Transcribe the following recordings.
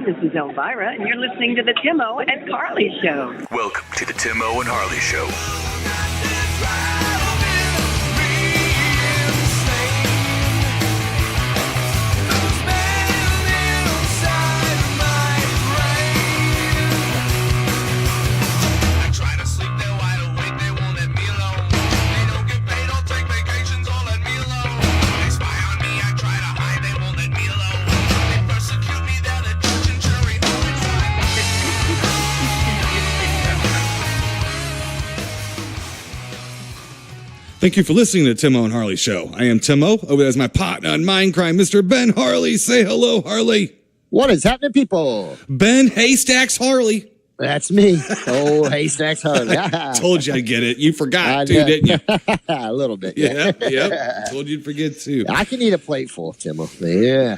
This is Elvira, and you're listening to the Timo and Carly Show. Welcome to the Timo and Harley Show. Thank you for listening to the Timo and Harley Show. I am Timo. Over there is my partner in Mindcrime, Mr. Ben Harley. Say hello, Harley. What is happening, people? Ben Haystacks Harley. That's me. Oh, Haystacks Harley. Told you I'd get it. You forgot, too, didn't you? A little bit. Yeah. Yep. Told you you'd forget, too. I can eat a plateful, Timo. Yeah.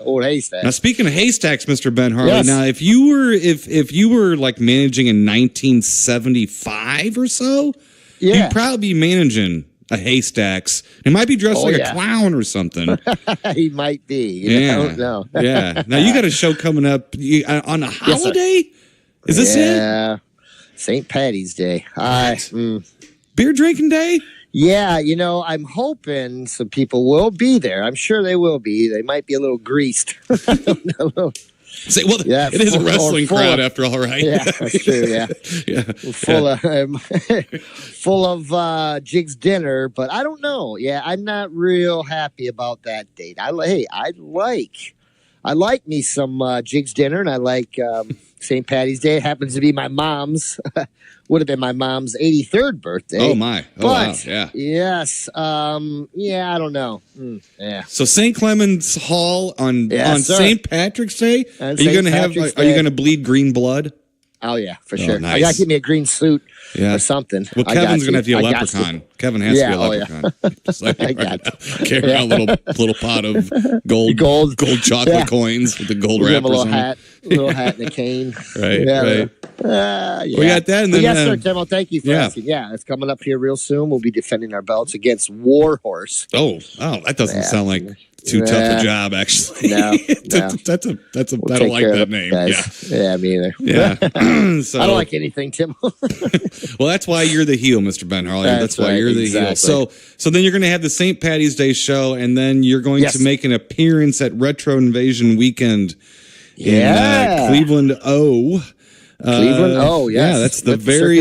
Old Haystacks. Now, speaking of haystacks, Mr. Ben Harley, yes. now, if you were like managing in 1975 or so, yeah, you'd probably be managing a haystacks. It might be dressed like a clown or something. He might be. I don't know. Yeah. Now, you got a show coming up on a holiday? Is this it? Yeah. St. Patty's Day. Beer drinking day? Yeah, I'm hoping some people will be there. I'm sure they will be. They might be a little greased. It is a wrestling crowd after all, right? Yeah, that's true. Yeah, full of Jig's dinner, but I don't know. Yeah, I'm not real happy about that date. I like me some Jig's dinner, and I like St. Patty's Day. It happens to be my mom's. Would have been my mom's 83rd birthday. Oh my! Wow! Yeah. Yes. I don't know. Yeah. So St. Clement's Hall on St. Patrick's Day. Are you going to have? Are you going to bleed green blood? Oh yeah, for sure. Nice. I got to get me a green suit or something. Well, Kevin's going to have to be a leprechaun. Kevin has to be a leprechaun. Carry around a little pot of gold chocolate coins with the gold wrappers. A little hat and a cane. Right. We got that. And then, yes, sir, Timo. Thank you for asking. Yeah, it's coming up here real soon. We'll be defending our belts against Warhorse. Oh, that doesn't sound like too tough a job, actually. No. That's a. I don't like that name. Yeah, me either. Yeah. So, I don't like anything, Tim. Well, that's why you're the heel, Mr. Ben Harley. That's why you're the heel. So then you're going to have the St. Patty's Day show, and then you're going to make an appearance at Retro Invasion Weekend in Cleveland. Yes. Yeah, that's the very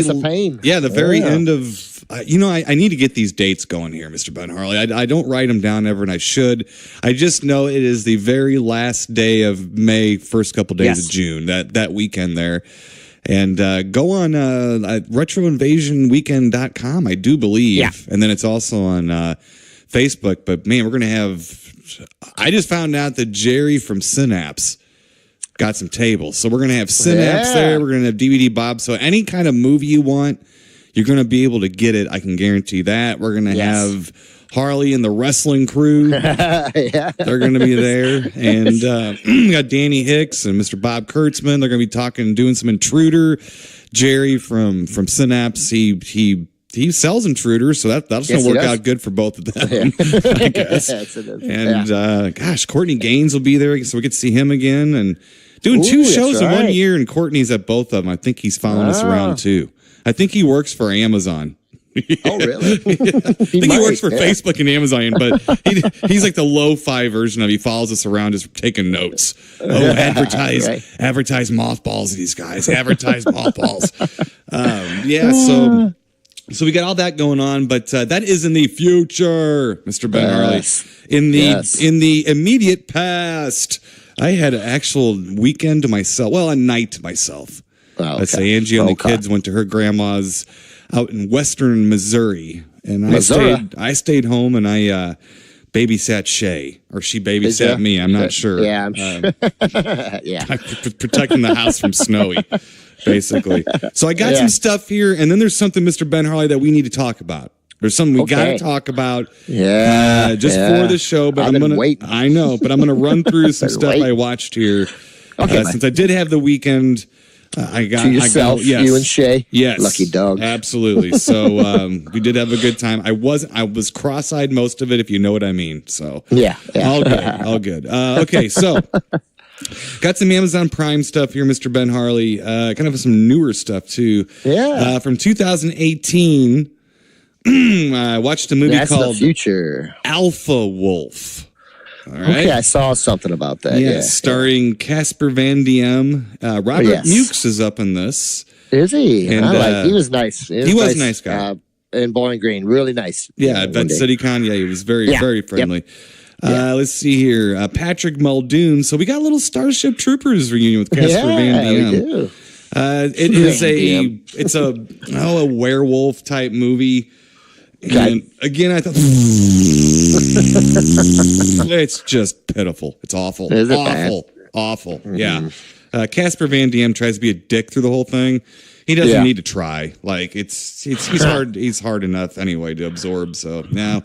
end of. I need to get these dates going here, Mr. Ben Harley. I don't write them down ever, and I should. I just know it is the very last day of May, first couple days of June, that weekend there. And go on retroinvasionweekend.com, I do believe. Yeah. And then it's also on Facebook. But, man, we're going to have... I just found out that Jerry from Synapse got some tables. So we're going to have Synapse there. We're going to have DVD Bob. So any kind of movie you want, you're going to be able to get it. I can guarantee that. We're going to have Harley and the wrestling crew. They're going to be there. And we got Danny Hicks and Mr. Bob Kurtzman. They're going to be talking and doing some Intruder. Jerry from Synapse, he sells Intruders, so that's going to work out good for both of them, I guess. And gosh, Courtney Gaines will be there, so we get to see him again. And doing two shows in 1 year, and Courtney's at both of them. I think he's following us around too. I think he works for Amazon. Oh, really? I think he works for Facebook and Amazon, but he's like the lo-fi version of he follows us around just taking notes. Oh, advertise mothballs, these guys. Advertise mothballs. So we got all that going on, but that is in the future, Mr. Ben Harley. In the immediate past, I had an actual weekend to myself. Well, a night to myself. Let's say Angie and the kids went to her grandma's out in western Missouri, and I stayed home and I babysat Shay, or she babysat me. I'm not sure. Yeah, I'm sure. Protecting the house from Snowy, basically. So I got some stuff here, and then there's something, Mr. Ben Harley, that we need to talk about. There's something we got to talk about. Just for the show, but I know, but I'm gonna run through some stuff I watched here. Since I did have the weekend. I got you and Shay. Yes, lucky dog. Absolutely. So we did have a good time. I was cross-eyed most of it, if you know what I mean. So yeah. all good. Okay, so Got some Amazon Prime stuff here, Mr. Ben Harley. Kind of some newer stuff, too. Yeah. From 2018, I watched a movie called the future. Alpha Wolf. All right. Okay, I saw something about that. Yeah, starring Casper Van Diem. Robert Mukes is up in this. Is he? And, he was nice. He was a nice guy. In Bowling Green, really nice. Yeah, at CityCon, he was very friendly. Yep. Let's see here. Patrick Muldoon. So we got a little Starship Troopers reunion with Casper Van Diem. We do. It is a werewolf type movie. And again, I thought it's just pitiful. It's awful. Is it awful? Mm-hmm. Yeah. Casper Van Diem tries to be a dick through the whole thing. He doesn't need to try. Like he's hard. He's hard enough anyway to absorb. So now,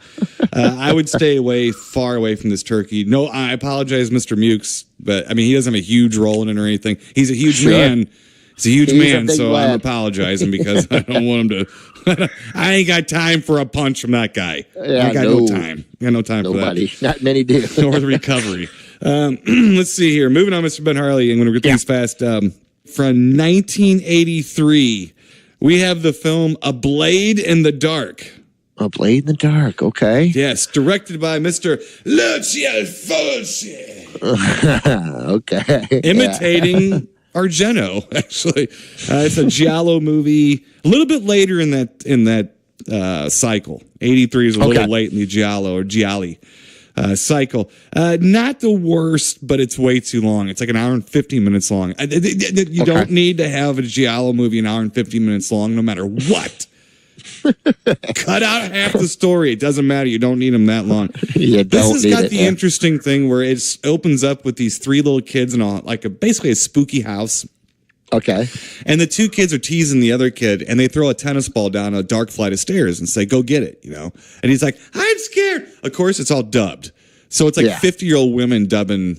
I would stay far away from this turkey. No, I apologize, Mr. Mukes, but I mean he doesn't have a huge role in it or anything. He's a huge man. He's a huge man, so I'm apologizing because I don't want him to. I ain't got time for a punch from that guy. I got no time. I got no time for that. Nobody. Not many do. Nor the recovery. Let's see here. Moving on, Mr. Ben Harley. I'm going to get these fast. From 1983, we have the film A Blade in the Dark. A Blade in the Dark. Okay. Yes, directed by Mr. Lucio Fulci. Okay. Imitating Argento, actually. It's a giallo movie. A little bit later in that cycle. 83 is a little late in the giallo or gialli cycle. Not the worst, but it's way too long. It's like an hour and 50 minutes long. You don't need to have a giallo movie an hour and 50 minutes long, no matter what. Cut out half the story. It doesn't matter. You don't need them that long. This has got the interesting thing where it opens up with these three little kids in basically a spooky house. Okay. And the two kids are teasing the other kid, and they throw a tennis ball down a dark flight of stairs and say, "Go get it," And he's like, "I'm scared." Of course, it's all dubbed. So it's like 50-year-old women dubbing,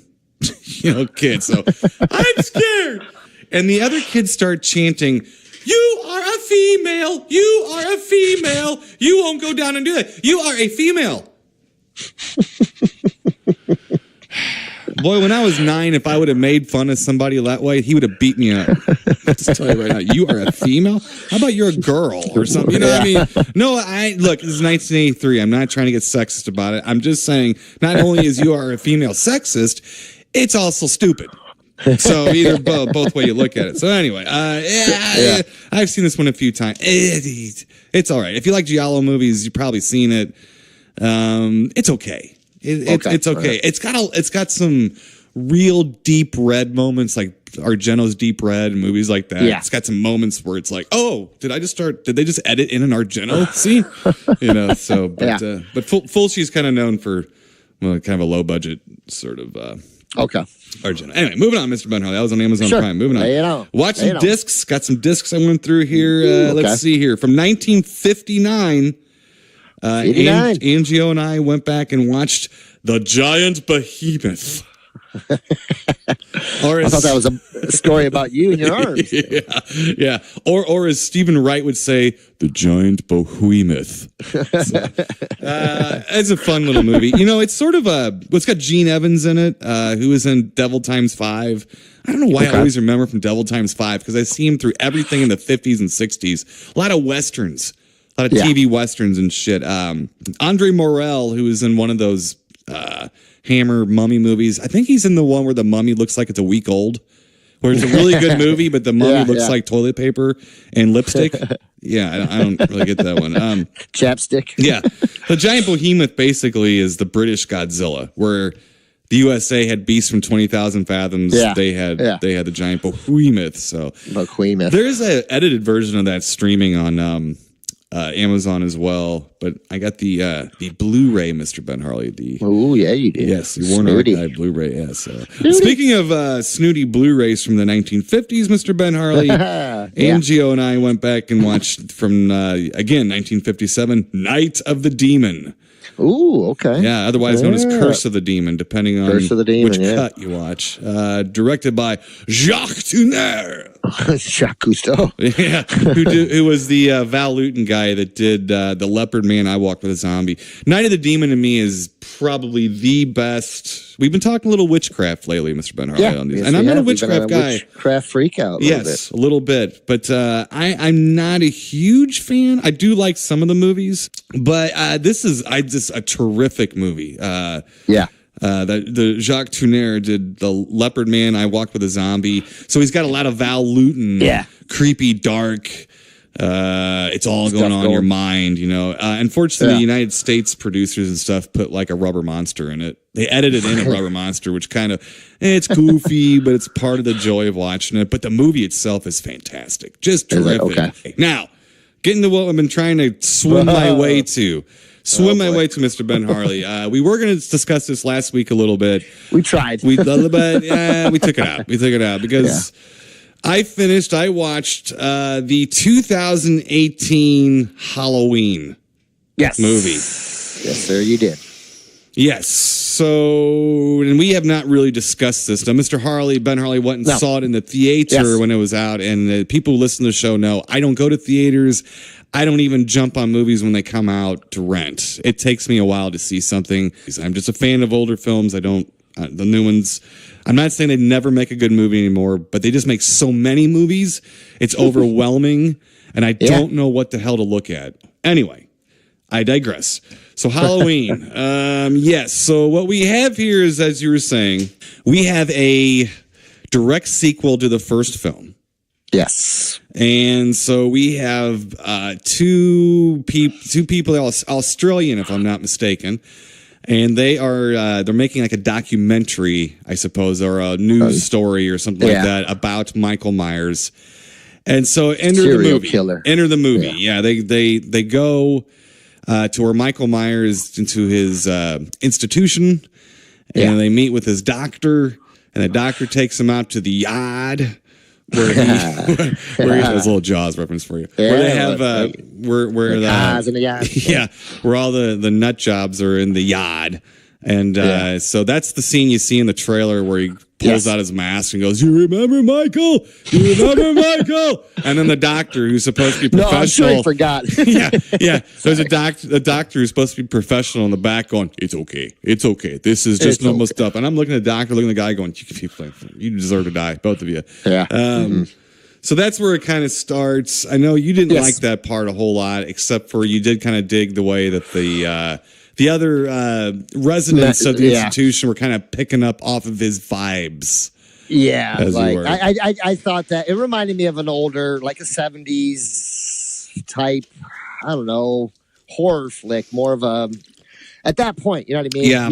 kids. So, "I'm scared." And the other kids start chanting, "You are a female. You are a female. You won't go down and do that. You are a female." Boy, when I was 9, if I would have made fun of somebody that way, he would have beat me up. I'll just tell you right now, you are a female? How about you're a girl or something? You know what I mean? No, look, this is 1983. I'm not trying to get sexist about it. I'm just saying, not only is you are a female sexist, it's also stupid. So either both way you look at it. So anyway, I've seen this one a few times. It's all right. If you like giallo movies, you've probably seen it. It's okay. It's okay. It's got some real deep red moments, like Argento's Deep Red and movies like that. Yeah. It's got some moments where it's like, oh, did they just edit in an Argento scene? But Fulci's kind of known for kind of a low budget sort of Argento. Anyway, moving on, Mr. Ben Harley. That was on Amazon Prime. Moving on. Watch some discs. Got some discs I went through here. Let's see here. From 1959. Angio and I went back and watched The Giant Behemoth. I thought that was a story about you and your arms. Yeah. Or as Stephen Wright would say, The Giant Behemoth. It's a fun little movie. It's sort of it's got Gene Evans in it, who was in Devil Times 5. I don't know why I always remember from Devil Times 5, because I see him through everything in the 50s and 60s. A lot of Westerns. A lot of TV Westerns and shit. Andre Morel, who is in one of those Hammer mummy movies. I think he's in the one where the mummy looks like it's a week old. Where it's a really good movie, but the mummy looks like toilet paper and lipstick. I don't really get that one. Chapstick. Yeah. The Giant Behemoth basically is the British Godzilla, where the USA had Beast from 20,000 Fathoms. They had the Giant Behemoth. So there's an edited version of that streaming on Amazon as well, but I got the Blu-ray, Mr. Ben Harley. Oh yeah, you did. Yes, the Warner Archive Blu-ray. Yes. Speaking of snooty Blu-rays from the 1950s, Mr. Ben Harley, Angio and I went back and watched from again 1957, Night of the Demon. Ooh, okay. Yeah, otherwise known as Curse of the Demon, depending on which cut you watch. Directed by Jacques Tourneur. Jacques Cousteau. Yeah, who was the Val Lewton guy that did the Leopard Man, I Walked with a Zombie. Night of the Demon to me is probably the best. We've been talking a little witchcraft lately, Mr. Ben Harley, on these. Yes, and I'm not a We've been witchcraft on a guy. Witchcraft freak out. Yes, a little bit. But I'm not a huge fan. I do like some of the movies, but this is just a terrific movie. The Jacques Tourneur did the Leopard Man, I Walked with a Zombie. So he's got a lot of Val Lewton, creepy, dark. It's all going on in your mind, you know. Unfortunately, the United States producers and stuff put like a rubber monster in it. They edited in a rubber monster, which kind of, it's goofy, but it's part of the joy of watching it. But the movie itself is fantastic. Just terrific. Now, getting to what I've been trying to swim my way to. Mr. Ben Harley. We were going to discuss this last week a little bit. We tried. We took it out. We took it out because I watched the 2018 Halloween movie. Yes, sir, you did. Yes. So, and we have not really discussed this. Now, Mr. Harley, Ben Harley went and saw it in the theater when it was out. And people who listen to the show know I don't go to theaters. I don't even jump on movies when they come out to rent. It takes me a while to see something. I'm just a fan of older films. I don't, the new ones. I'm not saying they never make a good movie anymore, but they just make so many movies. It's overwhelming, and I don't know what the hell to look at. Anyway, I digress. So Halloween. Yes. So what we have here is, as you were saying, we have a direct sequel to the first film. Yes. And so we have two people, Australian, if I'm not mistaken, and they're making like a documentary, I suppose, or a news story or something like that about Michael Myers. And so enter the movie. Yeah, they go to where Michael Myers, into his institution, and they meet with his doctor, and the doctor takes him out to the yard. Where he has a little Jaws reference for you. Where they have where all the nut jobs are in the yard. And so that's the scene you see in the trailer where he pulls out his mask and goes, "You remember Michael? You remember Michael?" And then the doctor, who's supposed to be professional. No, I'm sure he forgot. There's a doctor who's supposed to be professional in the back going, "It's okay. It's okay. This is just normal stuff." And I'm looking at the doctor, looking at the guy going, "You deserve to die, both of you." Yeah. So that's where it kind of starts. I know you didn't like that part a whole lot, except for you did kind of dig the way that the other residents of the institution were kind of picking up off of his vibes. Yeah, like I thought that it reminded me of an older, like a 70s type, I don't know, horror flick, more of a, at that point, you know what I mean? Yeah.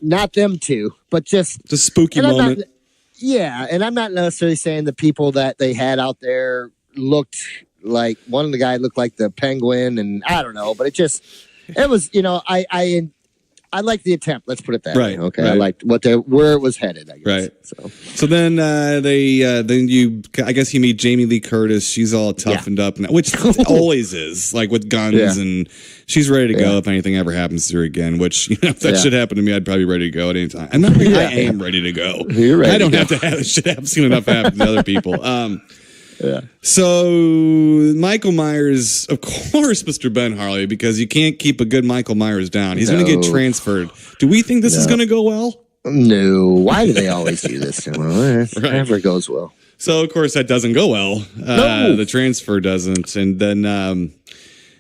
Not them two, but just the spooky moment. And I'm not necessarily saying the people that they had out there looked like, one of the guys looked like the Penguin, and I don't know, but it was, you know, I liked the attempt. Let's put it that way. Okay, right. I liked where it was headed, I guess. Right. So then I guess you meet Jamie Lee Curtis. She's all toughened up, which always is, like with guns, and she's ready to go if anything ever happens to her again. Which, you know, if that should happen to me, I'd probably be ready to go at any time. And I am ready to go. You're ready. I don't have to have shit. I've seen enough happen to other people. So Michael Myers, of course, Mr. Ben Harley, because you can't keep a good Michael Myers down. He's going to get transferred. Do we think this is going to go well? No. Why do they always do this? Well, never goes well. So, of course, that doesn't go well. The transfer doesn't. And then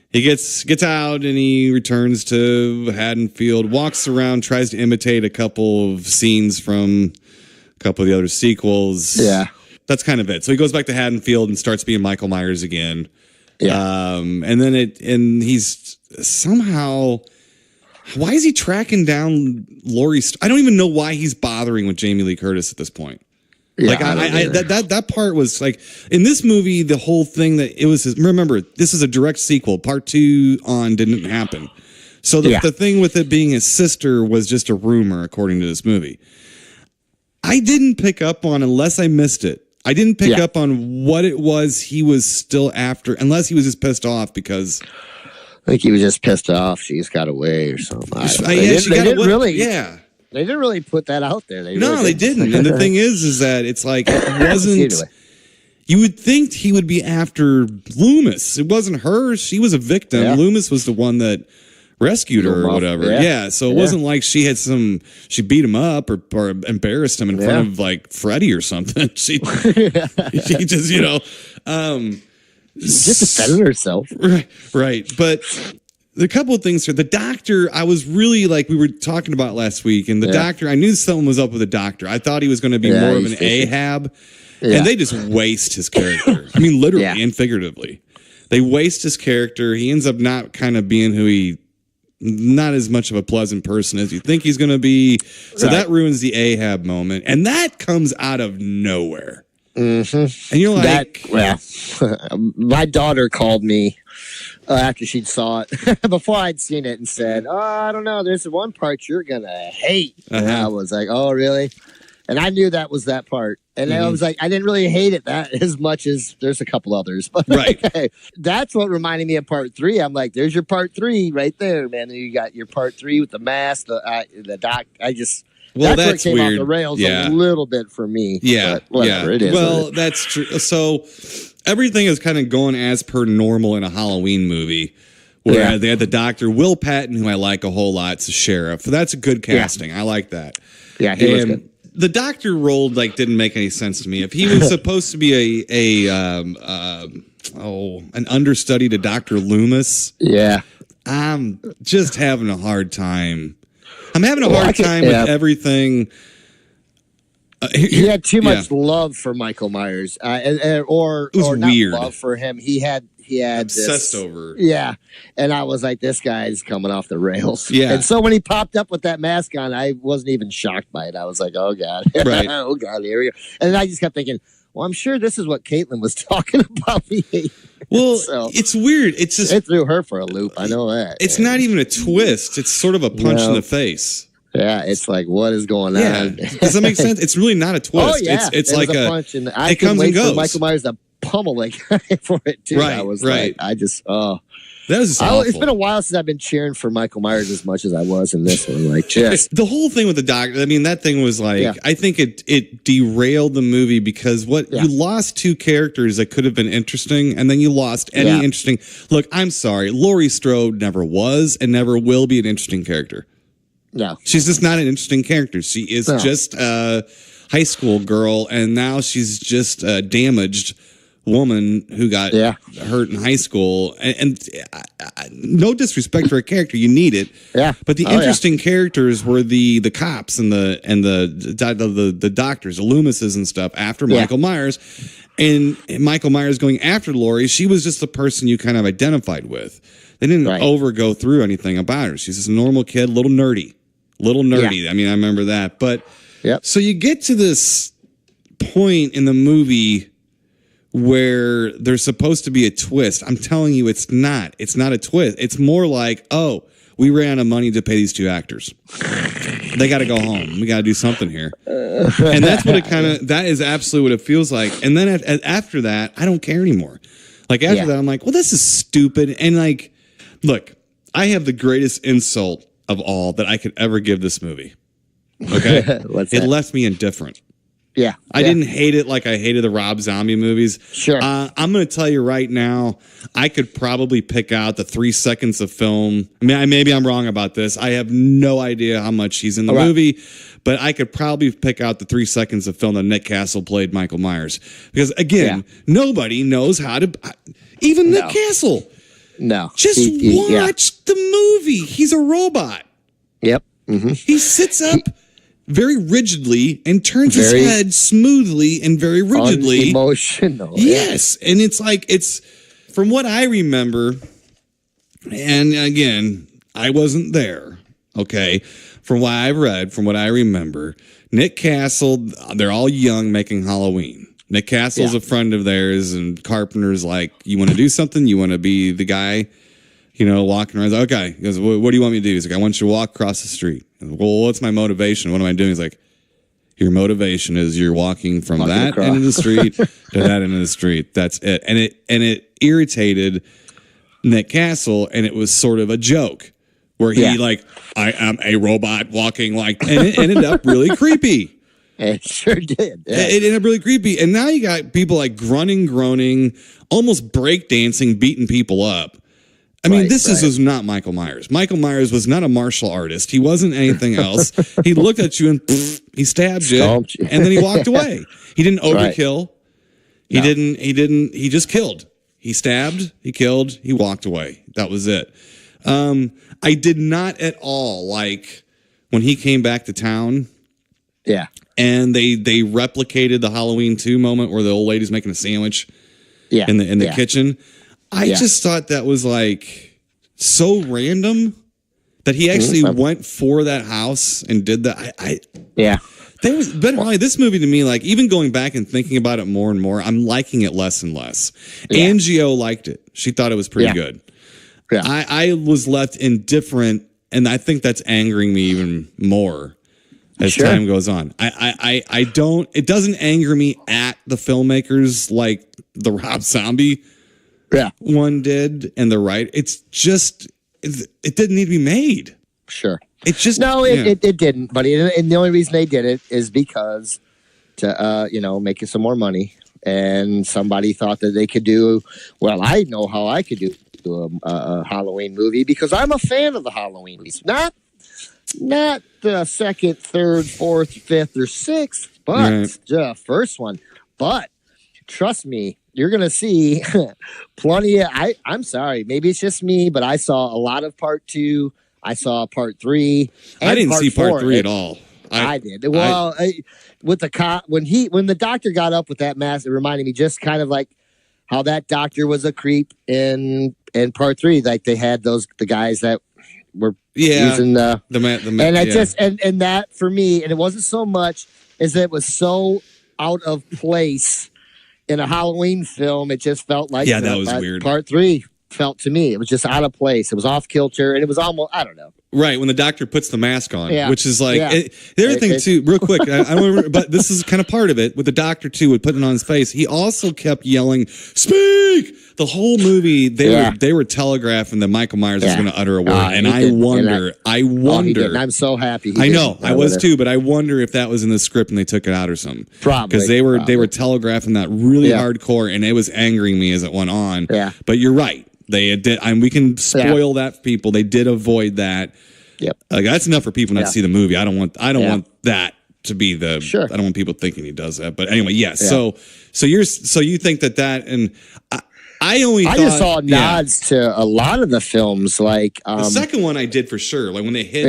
he gets out and he returns to Haddonfield, walks around, tries to imitate a couple of scenes from a couple of the other sequels. Yeah. That's kind of it. So he goes back to Haddonfield and starts being Michael Myers again. Yeah. And then he's somehow, why is he tracking down Laurie? I don't even know why he's bothering with Jamie Lee Curtis at this point. Yeah, like that part was like, in this movie, the whole thing that it was, remember, this is a direct sequel. Part 2 didn't happen. So the thing with it being his sister was just a rumor, according to this movie. I didn't pick up on, unless I missed it, I didn't pick up on what it was he was still after, unless he was just pissed off because... I think he was just pissed off. She just got away or something. They didn't really put that out there. They didn't. And the thing is that it's like, it wasn't... You would think he would be after Loomis. It wasn't her. She was a victim. Yeah. Loomis was the one that rescued her or whatever. Yeah. So it wasn't like she beat him up or embarrassed him in front of like Freddie or something. She just, just defended herself. Right. But a couple of things here. The doctor, I was really like, we were talking about last week, and the doctor, I knew something was up with the doctor. I thought he was going to be more of an Ahab, and they just waste his character. I mean, literally and figuratively. They waste his character. He ends up not kind of being not as much of a pleasant person as you think he's going to be. So that ruins the Ahab moment. And that comes out of nowhere. Mm-hmm. And you're like, my daughter called me after she'd saw it before I'd seen it and said, I don't know, there's one part you're going to hate. And I was like, oh, really? And I knew that was that part. And I was like, I didn't really hate it that as much as there's a couple others. But that's what reminded me of part 3. I'm like, there's your part 3 right there, man. And you got your part 3 with the mask, the doc. That's where it came weird. off the rails a little bit for me. Yeah. But whatever, it is. Well, that's true. So everything is kind of going as per normal in a Halloween movie. Where they had the doctor, Will Patton, who I like a whole lot, as a sheriff. So that's a good casting. I like that. Yeah, he was good. The doctor role didn't make any sense to me. If he was supposed to be an understudy to Dr. Loomis, I'm just having a hard time. I'm having a hard time with everything. He had too much love for Michael Myers, or not weird. Love for him. He had obsessed over. Yeah, and I was like, this guy's coming off the rails. Yeah, and so when he popped up with that mask on, I wasn't even shocked by it. I was like, oh god, right, oh god, here we go. And then I just kept thinking, well, I'm sure this is what Caitlin was talking about. Well, so, it's weird. It's just it threw her for a loop. I know that. It's not even a twist. It's sort of a punch in the face. Yeah, it's like, what is going on? Does that make sense? It's really not a twist. Oh, yeah. It's like a punch, and it comes and goes. For Michael Myers to pummel for it too. Right, I was right. like, that was awful. It's been a while since I've been cheering for Michael Myers as much as I was in this one. Like, just the whole thing with the doctor. I mean, that thing was like, I think it derailed the movie because you lost 2 characters that could have been interesting, and then you lost any interesting. Look, I'm sorry, Laurie Strode never was and never will be an interesting character. No, she's just not an interesting character. She is just a high school girl, and now she's just a damaged woman who got hurt in high school. And no disrespect for a character, you need it. Yeah, but the interesting characters were the cops and the doctors, the Loomises and stuff after Michael Myers. And Michael Myers going after Laurie, she was just the person you kind of identified with. They didn't go through anything about her. She's just a normal kid, little nerdy. I mean, I remember that. But so you get to this point in the movie where there's supposed to be a twist. I'm telling you, it's not. It's not a twist. It's more like, oh, we ran out of money to pay these 2 actors. They got to go home. We got to do something here. And that's what that is absolutely what it feels like. And then after that, I don't care anymore. Like after that, I'm like, well, this is stupid. And like, look, I have the greatest insult of all that I could ever give this movie. Okay? It left me indifferent. Yeah. I didn't hate it like I hated the Rob Zombie movies. Sure. I'm going to tell you right now, I could probably pick out the 3 seconds of film. I mean, maybe I'm wrong about this. I have no idea how much he's in the movie, but I could probably pick out the 3 seconds of film that Nick Castle played Michael Myers. Because, again, nobody knows how to... Even Nick Castle. No. Just watch the movie. He's a robot. Yep. Mm-hmm. He sits up very rigidly and turns his head smoothly and very rigidly. Emotional. Yes. And it's like, it's from what I remember, and again, I wasn't there. Okay. From what I've read, from what I remember, Nick Castle, they're all young making Halloween. Nick Castle's a friend of theirs, and Carpenter's like, you want to do something? You want to be the guy, walking around? Okay. He goes, what do you want me to do? He's like, I want you to walk across the street. Well, what's my motivation? What am I doing? He's like, your motivation is you're walking from that end of the street to that end of the street. That's it. And it irritated Nick Castle, and it was sort of a joke where he I am a robot walking like, and it ended up really creepy. It sure did. Yeah. It ended up really creepy. And now you got people like grunting, groaning, almost breakdancing, beating people up. I mean, this was not Michael Myers. Michael Myers was not a martial artist. He wasn't anything else. He looked at you and he stabbed you, and then he walked away. He didn't overkill. He didn't. He just killed. He stabbed. He killed. He walked away. That was it. I did not at all like when he came back to town. Yeah. And they replicated the Halloween 2 moment where the old lady's making a sandwich in the kitchen. I just thought that was like so random that he actually went for that house and did that. This movie to me, like even going back and thinking about it more and more, I'm liking it less and less. Yeah. Angio liked it. She thought it was pretty good. Yeah. I was left indifferent, and I think that's angering me even more as time goes on. I don't, it doesn't anger me at the filmmakers like the Rob Zombie one did and the right. It's just, it didn't need to be made. Sure. It's just, it didn't, but and the only reason they did it is because to, make some more money, and somebody thought that they could do, well, I know how I could do a Halloween movie because I'm a fan of the Halloween movies. Not the second, third, fourth, fifth, or sixth, but the first one. But trust me, you're going to see plenty of, I'm sorry, maybe it's just me, but I saw a lot of part 2. I saw part 3. I didn't see part 3 at all. I did. Well, with the cop, when the doctor got up with that mask, it reminded me just kind of like how that doctor was a creep in part 3. Like they had the guys that were using the and I just and that for me, and it wasn't so much as that it was so out of place in a Halloween film. It just felt like that was weird. Part 3 felt to me, it was just out of place. It was off kilter, and it was almost, I don't know. Right, when the doctor puts the mask on, which is like the other thing too. Real quick, I don't remember, but this is kind of part of it with the doctor too. With putting it on his face, he also kept yelling, "Speak!" The whole movie, they were telegraphing that Michael Myers was going to utter a word, and I wonder. And I'm so happy. I know, I was too, but I wonder if that was in the script and they took it out or something. Probably because they were telegraphing that really hardcore, and it was angering me as it went on. Yeah, but you're right. They did. I mean, we can spoil that for people. They did avoid that. Yep. That's enough for people not to see the movie. I don't want that to be the. Sure. I don't want people thinking he does that. But anyway, yes. Yeah. So you think that and I just saw nods to a lot of the films. Like the second one, I did for sure. Like when they hit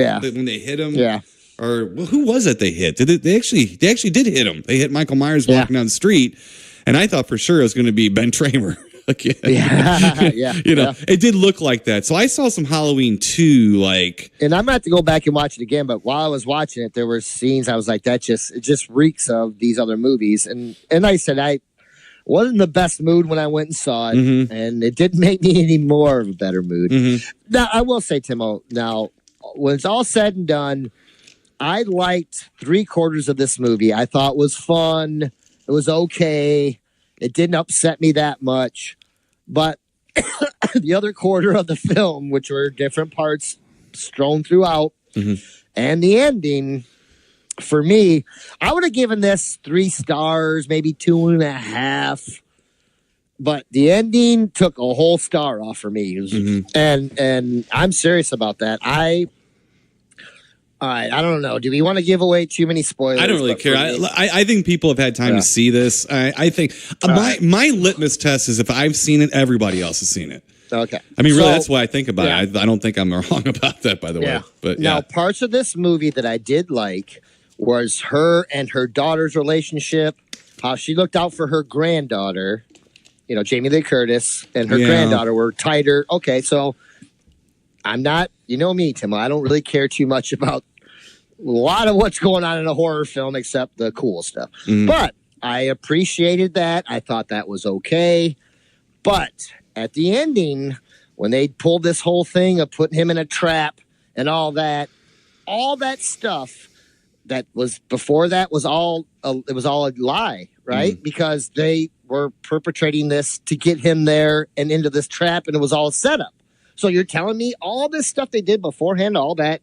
him. Yeah. Or who was it they hit? They actually did hit him. They hit Michael Myers walking down the street, and I thought for sure it was going to be Ben Tramer. Again. It did look like that. So I saw some Halloween 2, and I'm gonna have to go back and watch it again. But while I was watching it, there were scenes I was like, it just reeks of these other movies. And I said I wasn't in the best mood when I went and saw it, and it didn't make me any more of a better mood. Now I will say, Timo, now when it's all said and done, I liked 3/4 of this movie. I thought it was fun. It was okay. It didn't upset me that much. But the other quarter of the film, which were different parts strewn throughout, and the ending, for me, I would have given this 3 stars, maybe 2.5. But the ending took a whole star off for me. And I'm serious about that. All right, I don't know. Do we want to give away too many spoilers? I don't really care. I think people have had time to see this. I think my litmus test is if I've seen it, everybody else has seen it. Okay. I mean, really, that's what I think about it. I don't think I'm wrong about that, by the way. But now, parts of this movie that I did like was her and her daughter's relationship, how she looked out for her granddaughter, Jamie Lee Curtis, and her granddaughter were tighter. Okay, so I'm not, me, Tim. I don't really care too much about a lot of what's going on in a horror film except the cool stuff. But I appreciated that. I thought that was okay. But at the ending, when they pulled this whole thing of putting him in a trap and all that stuff that was before that was all a lie, right? Because they were perpetrating this to get him there and into this trap, and it was all set up. So you're telling me all this stuff they did beforehand, all that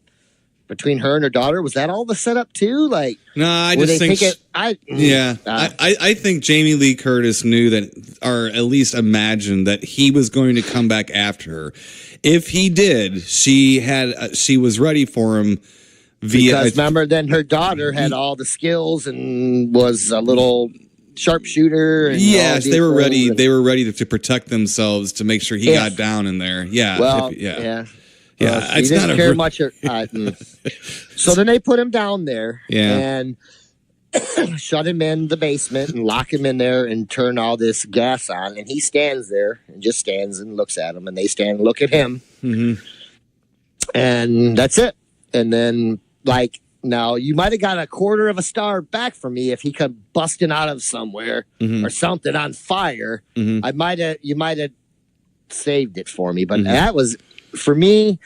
between her and her daughter? Was that all the setup too? Like, no, I were just they think, I think Jamie Lee Curtis knew that, or at least imagined that he was going to come back after her. If he did, she was ready for him. Because remember, then her daughter had all the skills and was a little sharpshooter. And yes, they were ready. They were ready to protect themselves to make sure he got down in there. Yeah. Well, yeah. He didn't care much. So then they put him down there and shut him in the basement and lock him in there and turn all this gas on. And he stands there and just stands and looks at them. And they stand and look at him. Mm-hmm. And that's it. And then, like, now you might have got a quarter of a star back from me if he come busting out of somewhere or something on fire. Mm-hmm. You might have saved it for me. But that was, for me,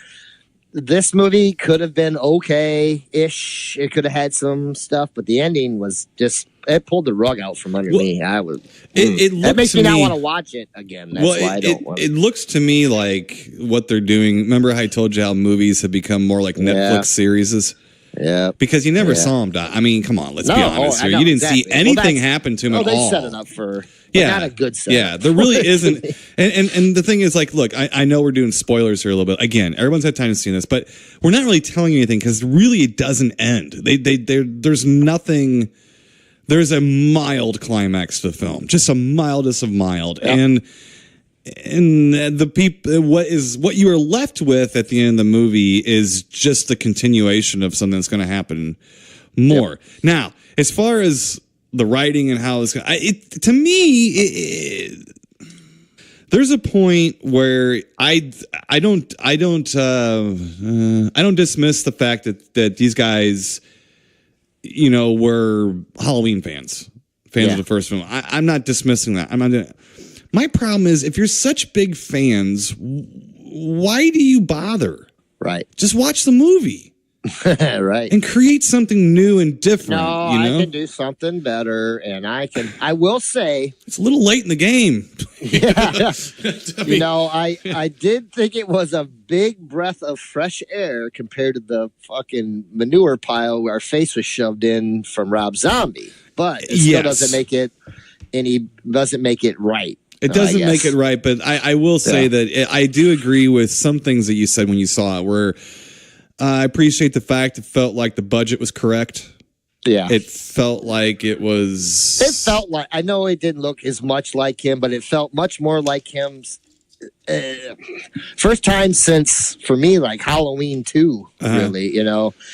this movie could have been okay-ish. It could have had some stuff, but the ending was just, it pulled the rug out from under me. That makes me not want to watch it again. That's why I don't want to. It looks to me like what they're doing. Remember how I told you how movies have become more like Netflix series? Yeah. Because you never saw him die. I mean, come on, let's be honest here. You didn't see anything happen to him at all. They set it up for not a good setup. Yeah, there really isn't. And the thing is, like, look, I know we're doing spoilers here a little bit. Again, everyone's had time to see this, but we're not really telling you anything because really it doesn't end. There's nothing. There's a mild climax to the film, just a mildest of mild, and the people, what you are left with at the end of the movie is just the continuation of something that's going to happen more. Yep. Now, as far as the writing and how it's to me, there's a point where I don't dismiss the fact that these guys, were Halloween fans of the first film. I'm not dismissing that. I'm not doing it. My problem is, if you're such big fans, why do you bother? Right. Just watch the movie. Right. And create something new and different. No, I can do something better, and I will say, it's a little late in the game. Yeah. I did think it was a big breath of fresh air compared to the fucking manure pile where our face was shoved in from Rob Zombie. But it still doesn't make it right. It doesn't make it right, but I will say that I do agree with some things that you said when you saw it, where I appreciate the fact it felt like the budget was correct. Yeah. It felt like it was... It felt like... I know it didn't look as much like him, but it felt much more like him's... first time since, for me, like Halloween 2, really,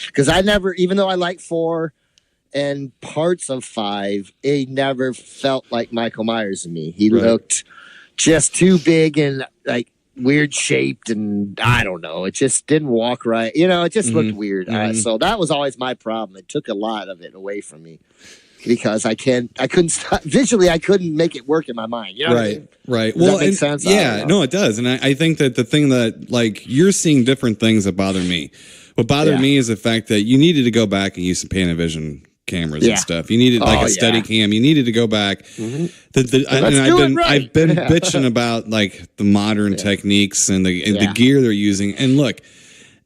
Because I never... Even though I like 4... and parts of 5, it never felt like Michael Myers to me. He looked just too big and like weird shaped, and I don't know. It just didn't walk right. It just looked weird. So that was always my problem. It took a lot of it away from me because I couldn't stop visually. I couldn't make it work in my mind. You know what I mean? Right. Does that make sense? Yeah, no, it does. And I think that the thing that, like, you're seeing different things that bother me. What bothered me is the fact that you needed to go back and use some Panavision cameras and stuff. You needed like a steady cam. You needed to go back. Mm-hmm. I've been bitching about like the modern techniques and the gear they're using. And look,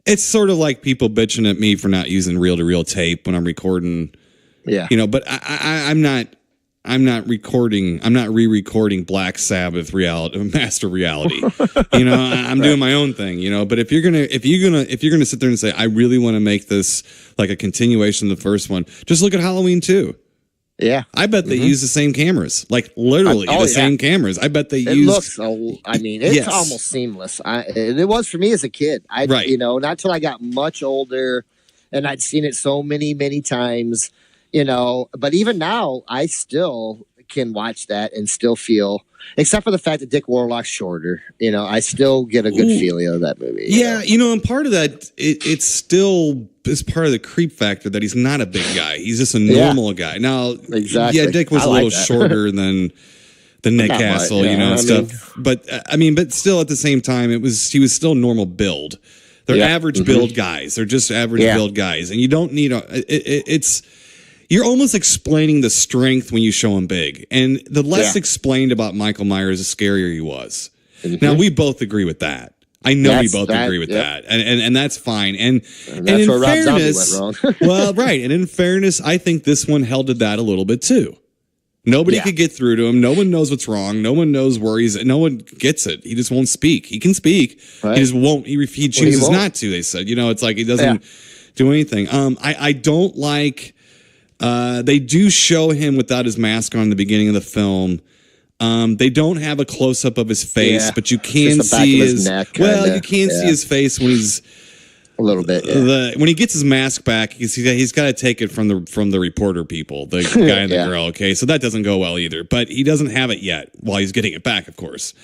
it's sort of like people bitching at me for not using reel-to-reel tape when I'm recording. Yeah. But I'm not recording. I'm not re-recording Black Sabbath Master Reality. I'm doing my own thing. But if you're gonna sit there and say I really want to make this like a continuation of the first one, just look at Halloween 2. Yeah, I bet they use the same cameras, like literally the same cameras. I bet they use. It's almost seamless. It was for me as a kid. Not till I got much older, and I'd seen it so many times. But even now, I still can watch that and still feel, except for the fact that Dick Warlock's shorter, I still get a good feeling of that movie. Yeah, and part of that, it still is part of the creep factor that he's not a big guy. He's just a normal guy. Now, Dick was a little shorter than Nick Castle, stuff. But still at the same time, he was still normal build. They're average build guys. They're just average build guys. And you don't need you're almost explaining the strength when you show him big. And the less explained about Michael Myers, the scarier he was. Mm-hmm. Now, we both agree with that. I know we both agree with that, and that's fine. And that's where Rob Zombie went wrong. Well, right. And in fairness, I think this one held to that a little bit too. Nobody could get through to him. No one knows what's wrong. No one knows where he's. No one gets it. He just won't speak. He can speak. Right. He just won't. He chooses not to. They said, it's like he doesn't do anything. I don't like. They do show him without his mask on in the beginning of the film. They don't have a close up of his face, but you can see his neck. Well, you can see his face when he's a little bit. Yeah. When he gets his mask back, he's got to take it from the reporter people, the guy and the girl. Okay, so that doesn't go well either. But he doesn't have it yet while he's getting it back, of course.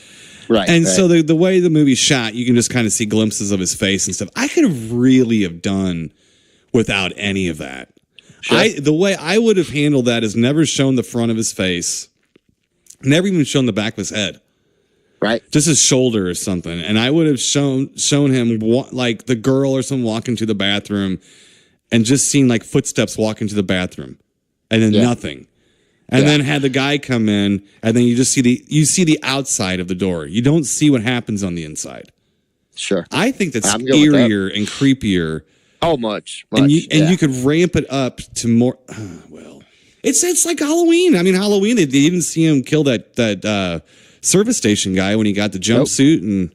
Right. And so the way the movie's shot, you can just kind of see glimpses of his face and stuff. I could have really done without any of that. Sure. The way I would have handled that is never shown the front of his face. Never even shown the back of his head, right? Just his shoulder or something, and I would have shown him like the girl or someone walking to the bathroom, and just seen like footsteps walking to the bathroom, and then nothing, and then had the guy come in, and then you just see the outside of the door. You don't see what happens on the inside. Sure, I think that's scarier and creepier. Oh, much. And you could ramp it up to more. Well. It's like Halloween. I mean, Halloween, they didn't see him kill that service station guy when he got the jumpsuit and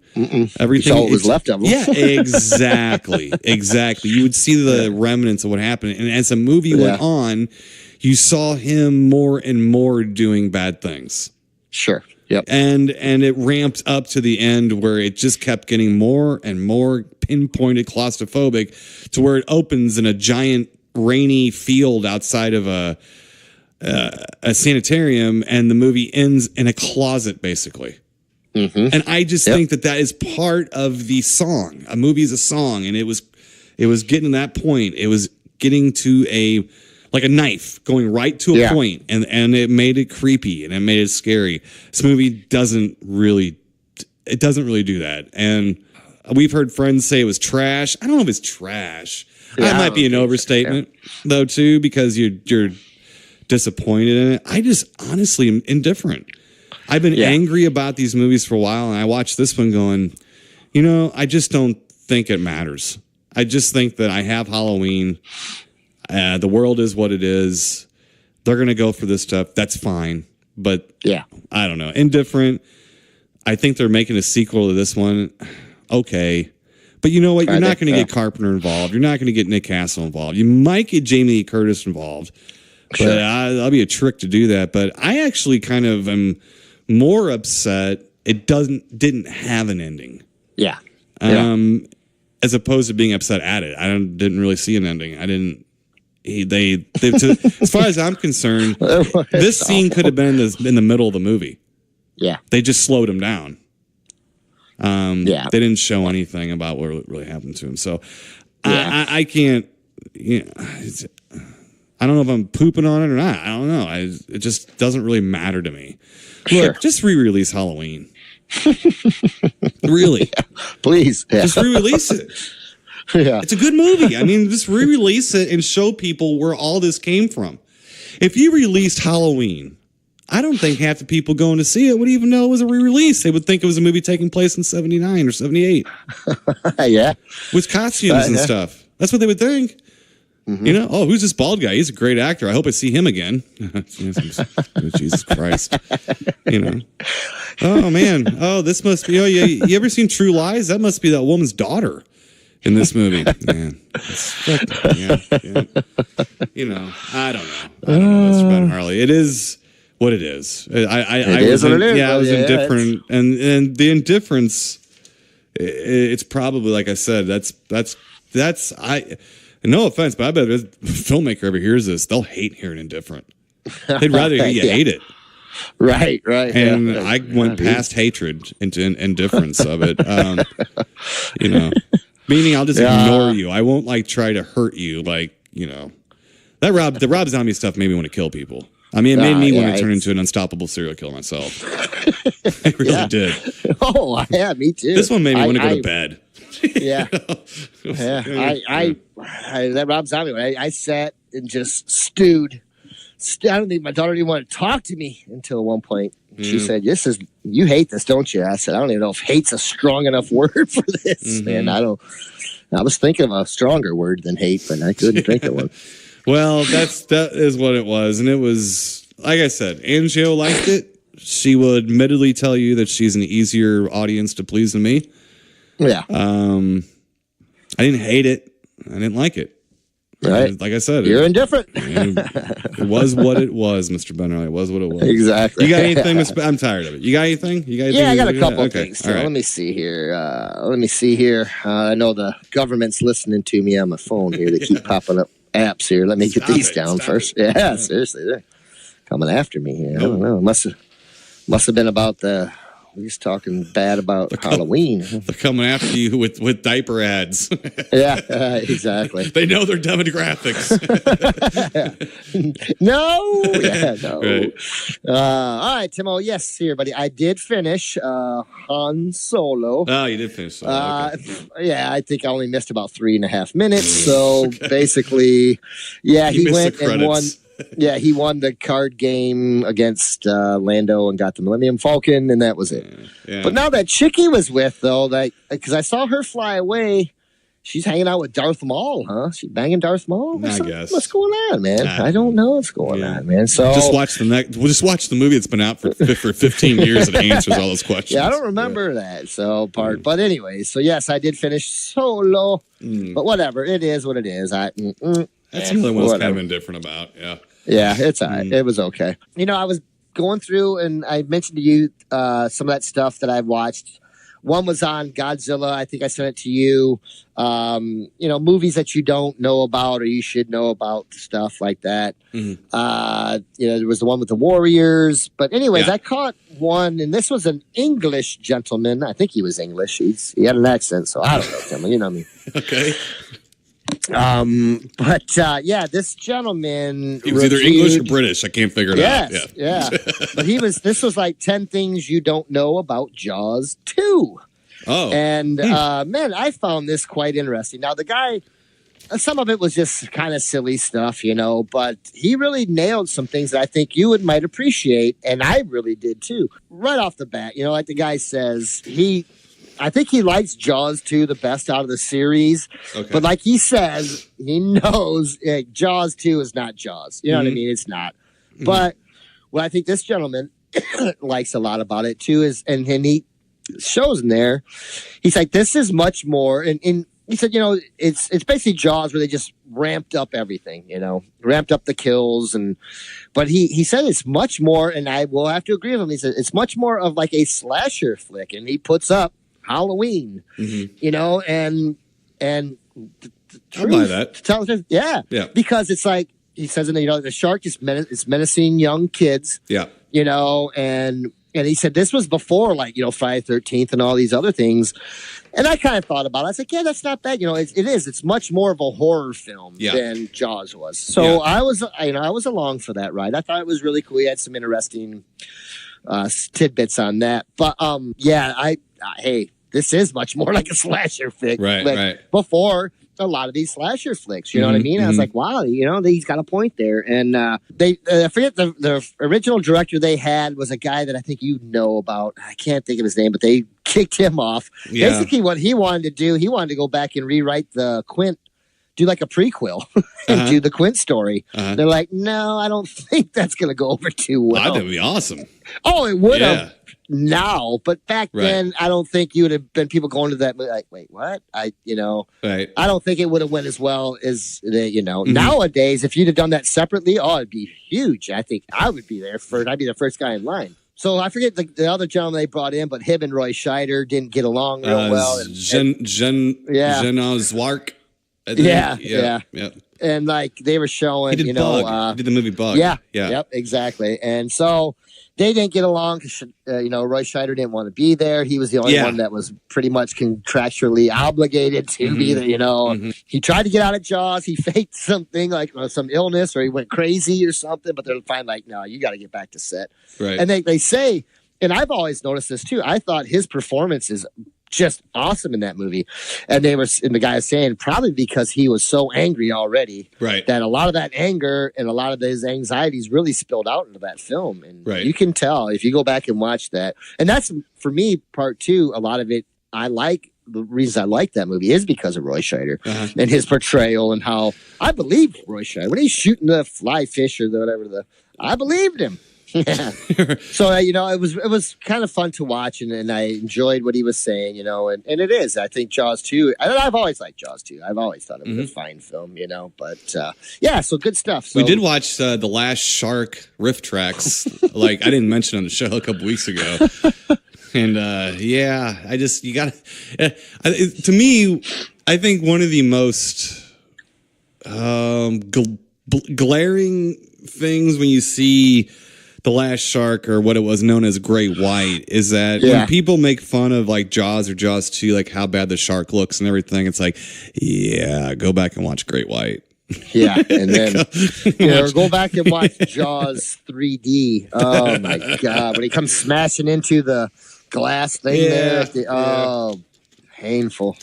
everything. All was left of him. Yeah, exactly. Exactly. You would see the remnants of what happened. And as the movie went on, you saw him more and more doing bad things. Sure. Yep. And it ramped up to the end where it just kept getting more and more pinpointed claustrophobic to where it opens in a giant rainy field outside of a sanitarium, and the movie ends in a closet, basically. Mm-hmm. And I just think that is part of the song. A movie is a song, and it was getting to that point. It was getting to like a knife going right to a point, and it made it creepy and it made it scary. This movie doesn't really do that. And we've heard friends say it was trash. I don't know if it's trash. That might be an overstatement, though, too, because you're disappointed in it. I just honestly am indifferent. I've been angry about these movies for a while, and I watched this one going, I just don't think it matters. I just think that I have Halloween. The world is what it is. They're going to go for this stuff. That's fine. But I don't know. Indifferent. I think they're making a sequel to this one. Okay. But you know what? You're not going to get Carpenter involved. You're not going to get Nick Castle involved. You might get Jamie Lee Curtis involved. But that'll be a trick to do that. But I actually kind of am more upset it didn't have an ending. Yeah. As opposed to being upset at it. I didn't really see an ending. I didn't. As far as I'm concerned, this scene could have been in the middle of the movie. Yeah. They just slowed him down. They didn't show anything about what really happened to him. So I can't. I don't know if I'm pooping on it or not. I don't know. It just doesn't really matter to me. Look, just re-release Halloween. Really. Please. Just re-release it. It's a good movie. I mean, just re-release it and show people where all this came from. If you released Halloween, I don't think half the people going to see it would even know it was a re-release. They would think it was a movie taking place in 79 or 78. With costumes and stuff. That's what they would think. Mm-hmm. Who's this bald guy? He's a great actor. I hope I see him again. Jesus Christ. Oh, man. Oh, this must be, you ever seen True Lies? That must be that woman's daughter in this movie. Man. I don't know. Mr. Ben Harley. It is what it is. I was indifferent. And the indifference, it's probably, like I said, no offense, but I bet if a filmmaker ever hears this, they'll hate hearing indifferent. They'd rather you hate it. Right. And I went past hatred into indifference of it. Meaning I'll just ignore you. I won't try to hurt you. The Rob Zombie stuff made me want to kill people. I mean, it made me want to turn into an unstoppable serial killer myself. It really did. Oh, yeah, me too. This one made me want to go to bed. Yeah. That Rob Zombie one, I sat and just stewed. I don't think my daughter didn't want to talk to me until one point. She said, you hate this, don't you? I said, I don't even know if hate's a strong enough word for this. And I was thinking of a stronger word than hate, but I couldn't think of one. Well, that is what it was. And it was, like I said, Angio liked it. She will admittedly tell you that she's an easier audience to please than me. Yeah. I didn't hate it. I didn't like it. Right. Like I said, you're indifferent. It was what it was, Mr. Benner. It was what it was. Exactly. You got anything? I'm tired of it. You got anything? Yeah, I got a couple of things. So right. Let me see here. I know the government's listening to me on my phone here. They keep popping up apps here. Let me get these down first. Yeah, seriously, they're coming after me here. I don't know. Must have been about we're just talking bad about Halloween. They're coming after you with diaper ads. Yeah, exactly. They know their demographics. No. Right. All right, Timo. Yes, here, buddy. I did finish Han Solo. Oh, you did finish Solo. Okay. Yeah, I think I only missed about 3.5 minutes. So basically, yeah, he went and won. Yeah, he won the card game against Lando and got the Millennium Falcon, and that was it. Yeah. But now that chick he was with, though, because I saw her fly away, she's hanging out with Darth Maul, huh? She banging Darth Maul? I guess. What's going on, man? I don't know what's going on, man. So just watch the movie that's been out for 15 years and answers all those questions. Yeah, I don't remember that part. But anyway, so yes, I did finish Solo, but whatever. It is what it is. That's the only one I was kind of indifferent about, yeah. Yeah, it's all right. It was okay. I was going through, and I mentioned to you some of that stuff that I've watched. One was on Godzilla. I think I sent it to you. Movies that you don't know about or you should know about, stuff like that. There was the one with the Warriors. But anyways, I caught one, and this was an English gentleman. I think he was English. He had an accent, so I don't know, Tim. You know me. Okay. This gentleman he was either English or British. I can't figure it out. Yeah. But this was like 10 things you don't know about Jaws 2. Oh. And man, I found this quite interesting. Now the guy, some of it was just kind of silly stuff, but he really nailed some things that I think you might appreciate, and I really did too. Right off the bat, like the guy says, I think he likes Jaws 2 the best out of the series. Okay. But like he says, he knows Jaws 2 is not Jaws. You know what I mean? It's not. But what I think this gentleman likes a lot about it too is, and he shows in there, he's like, this is much more. And he said, it's basically Jaws where they just ramped up everything, ramped up the kills. But he said it's much more, and I will have to agree with him. He said it's much more of like a slasher flick, and he puts up Halloween, and I'll buy that. Yeah, because it's like he says in the shark is menacing young kids. Yeah, and he said this was before Friday the 13th and all these other things, and I kind of thought about it. I was like, yeah, that's not bad. It's much more of a horror film than Jaws was. So I was along for that ride. I thought it was really cool. He had some interesting tidbits on that, but hey, this is much more like a slasher flick. Right. Before a lot of these slasher flicks, you know what I mean? I was like, wow, he's got a point there. And I forget the original director they had was a guy that I think you know about. I can't think of his name, but they kicked him off. Yeah. Basically, what he wanted to do, he wanted to go back and rewrite the Quint, do like a prequel and do the Quint story. They're like, no, I don't think that's going to go over too well. That would be awesome. Oh, it would have now, but back then, I don't think you would have been people going to that like, wait, what? I don't think it would have went as well as nowadays. If you'd have done that separately, it'd be huge. I think I would be there first. I'd be the first guy in line. So I forget the other gentleman they brought in, but him and Roy Scheider didn't get along real well. Jen Zwark. Yeah. And like they were showing, he did Bug. He did the movie Bug. Yep, exactly. And so they didn't get along because Roy Scheider didn't want to be there. He was the only one that was pretty much contractually obligated to be there. He tried to get out of Jaws. He faked something like some illness, or he went crazy or something. But they're finally like, no, you got to get back to set. Right. And they say, and I've always noticed this too. I thought his performance is just awesome in that movie. And the guy was saying probably because he was so angry already, Right. that a lot of that anger and a lot of his anxieties really spilled out into that film. And Right. you can tell if you go back and watch that. And that's, for me, part two, a lot of it, the reason I like that movie is because of Roy Scheider and his portrayal and how I believed Roy Scheider. When he's shooting the fly fish or I believed him. Yeah. So it was kind of fun to watch, and I enjoyed what he was saying, and it is. I think Jaws 2, and I've always liked Jaws 2. I've always thought it was a fine film, but so good stuff. So, we did watch The Last Shark riff tracks, like I didn't mention on the show a couple weeks ago. And to me, I think one of the most glaring things when you see The Last Shark, or what it was known as Great White, is that when people make fun of like Jaws or Jaws 2, like how bad the shark looks and everything, it's like, go back and watch Great White. Yeah, and then go back and watch Jaws 3D. Oh my God, when he comes smashing into the glass thing there. Painful.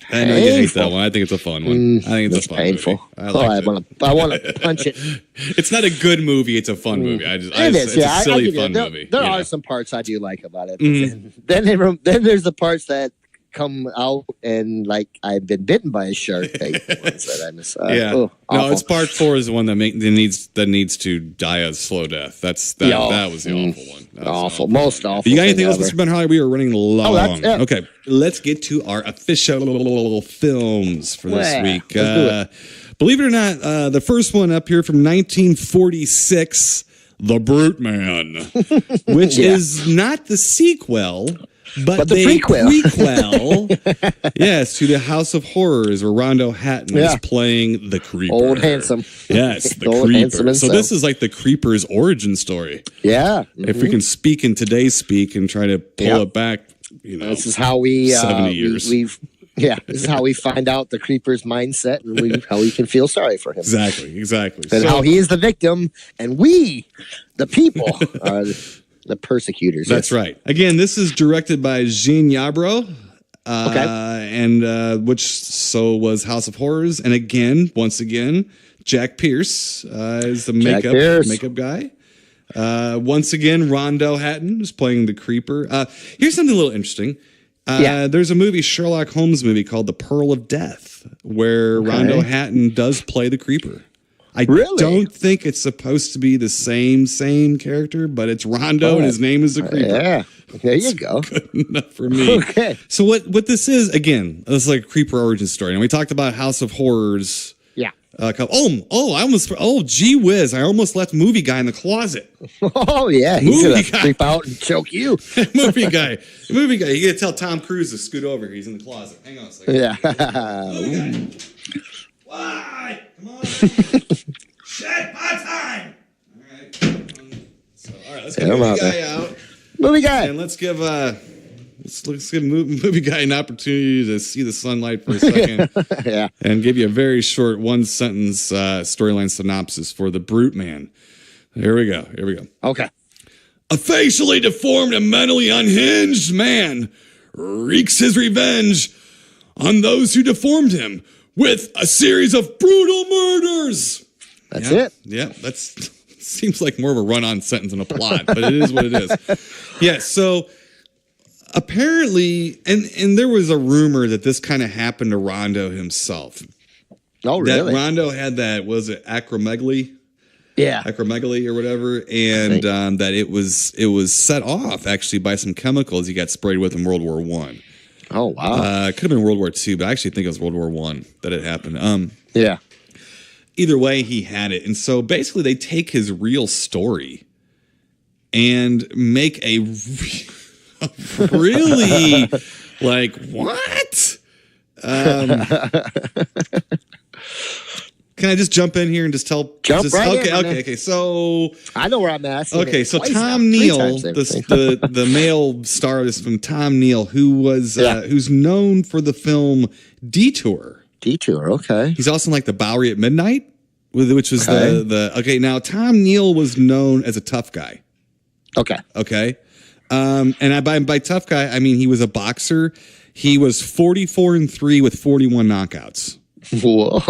I know you hate that one. I think it's a fun one. I think it's a fun painful. movie. I want to punch it. It's not a good movie. It's a fun movie. It's a silly fun movie. There are some parts I do like about it. Then there's the parts that come out and like I've been bitten by a shark. No, it's part 4 is the one that needs to die a slow death. That was the awful one. Awful, most awful. You got anything else, Mr. Ben Harley? We were running long. Okay, let's get to our official films for this week. Let's do it. Believe it or not, the first one up here from 1946, The Brute Man, which is not the sequel. But the prequel. Yes, to the House of Horrors, where Rondo Hatton is playing the Creeper. Old handsome. Yes, the Old Creeper. So this is like the Creeper's origin story. Yeah. If we can speak in today's speak and try to pull it back, this is how we 70 years. This is how we find out the Creeper's mindset and how we can feel sorry for him. Exactly. And how he is the victim and we, the people, are the persecutors. That's right. Again, this is directed by Jean Yarbrough, and which was House of Horrors. And once again, Jack Pierce is the makeup guy. Once again, Rondo Hatton is playing the Creeper. Here's something a little interesting. There's a movie, Sherlock Holmes movie called The Pearl of Death, where Rondo Hatton does play the Creeper. I don't think it's supposed to be the same character, but it's Rondo and his name is the Creeper. Yeah, there you go. Good enough for me. Okay. So what this is, again, this is like a Creeper origin story. And we talked about House of Horrors. Yeah. Gee whiz, I almost left Movie Guy in the closet. Oh, yeah. He's going to creep out and choke you. Movie Guy. You got to tell Tom Cruise to scoot over. He's in the closet. Hang on a second. Yeah. Why? Come on. Shit, my time. All right. Let's get Movie Guy out. Movie Guy. And let's give Movie Guy an opportunity to see the sunlight for a second. Yeah. And give you a very short one-sentence storyline synopsis for The Brute Man. Here we go. Okay. A facially deformed and mentally unhinged man wreaks his revenge on those who deformed him with a series of brutal murders. That's it. Yeah, seems like more of a run-on sentence than a plot, but it is what it is. Yeah, so apparently, and there was a rumor that this kind of happened to Rondo himself. Oh, really? That Rondo had was it acromegaly? Yeah. Acromegaly or whatever, and that it was set off actually by some chemicals he got sprayed with in World War I. Oh, wow. Could have been World War II, but I actually think it was World War I that it happened. Yeah. Either way, he had it. And so basically they take his real story and make a really like, what? Can I just jump in here and just tell? Okay. So I know where I'm at. Okay, so Tom Neal, the male star of this film, Tom Neal, who's known for the film Detour. Detour, okay. He's also in like The Bowery at Midnight, which was the. Okay, now Tom Neal was known as a tough guy. Okay. Okay. And by tough guy, I mean he was a boxer. He was 44-3 with 41 knockouts. Whoa.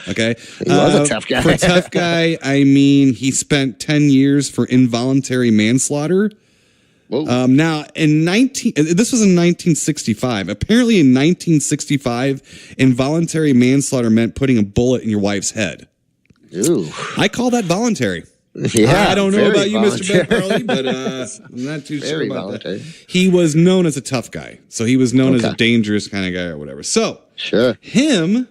Okay. He was a tough guy. For tough guy, I mean he spent 10 years for involuntary manslaughter. Whoa. Now, this was in 1965. Apparently, in 1965, involuntary manslaughter meant putting a bullet in your wife's head. Ooh. I call that voluntary. Yeah, I don't know about you, voluntary. Mr. Ben Harley, but I'm not too sure Very about voluntary. that. He was known as a tough guy, so he was known as a dangerous kind of guy or whatever. So, Sure. him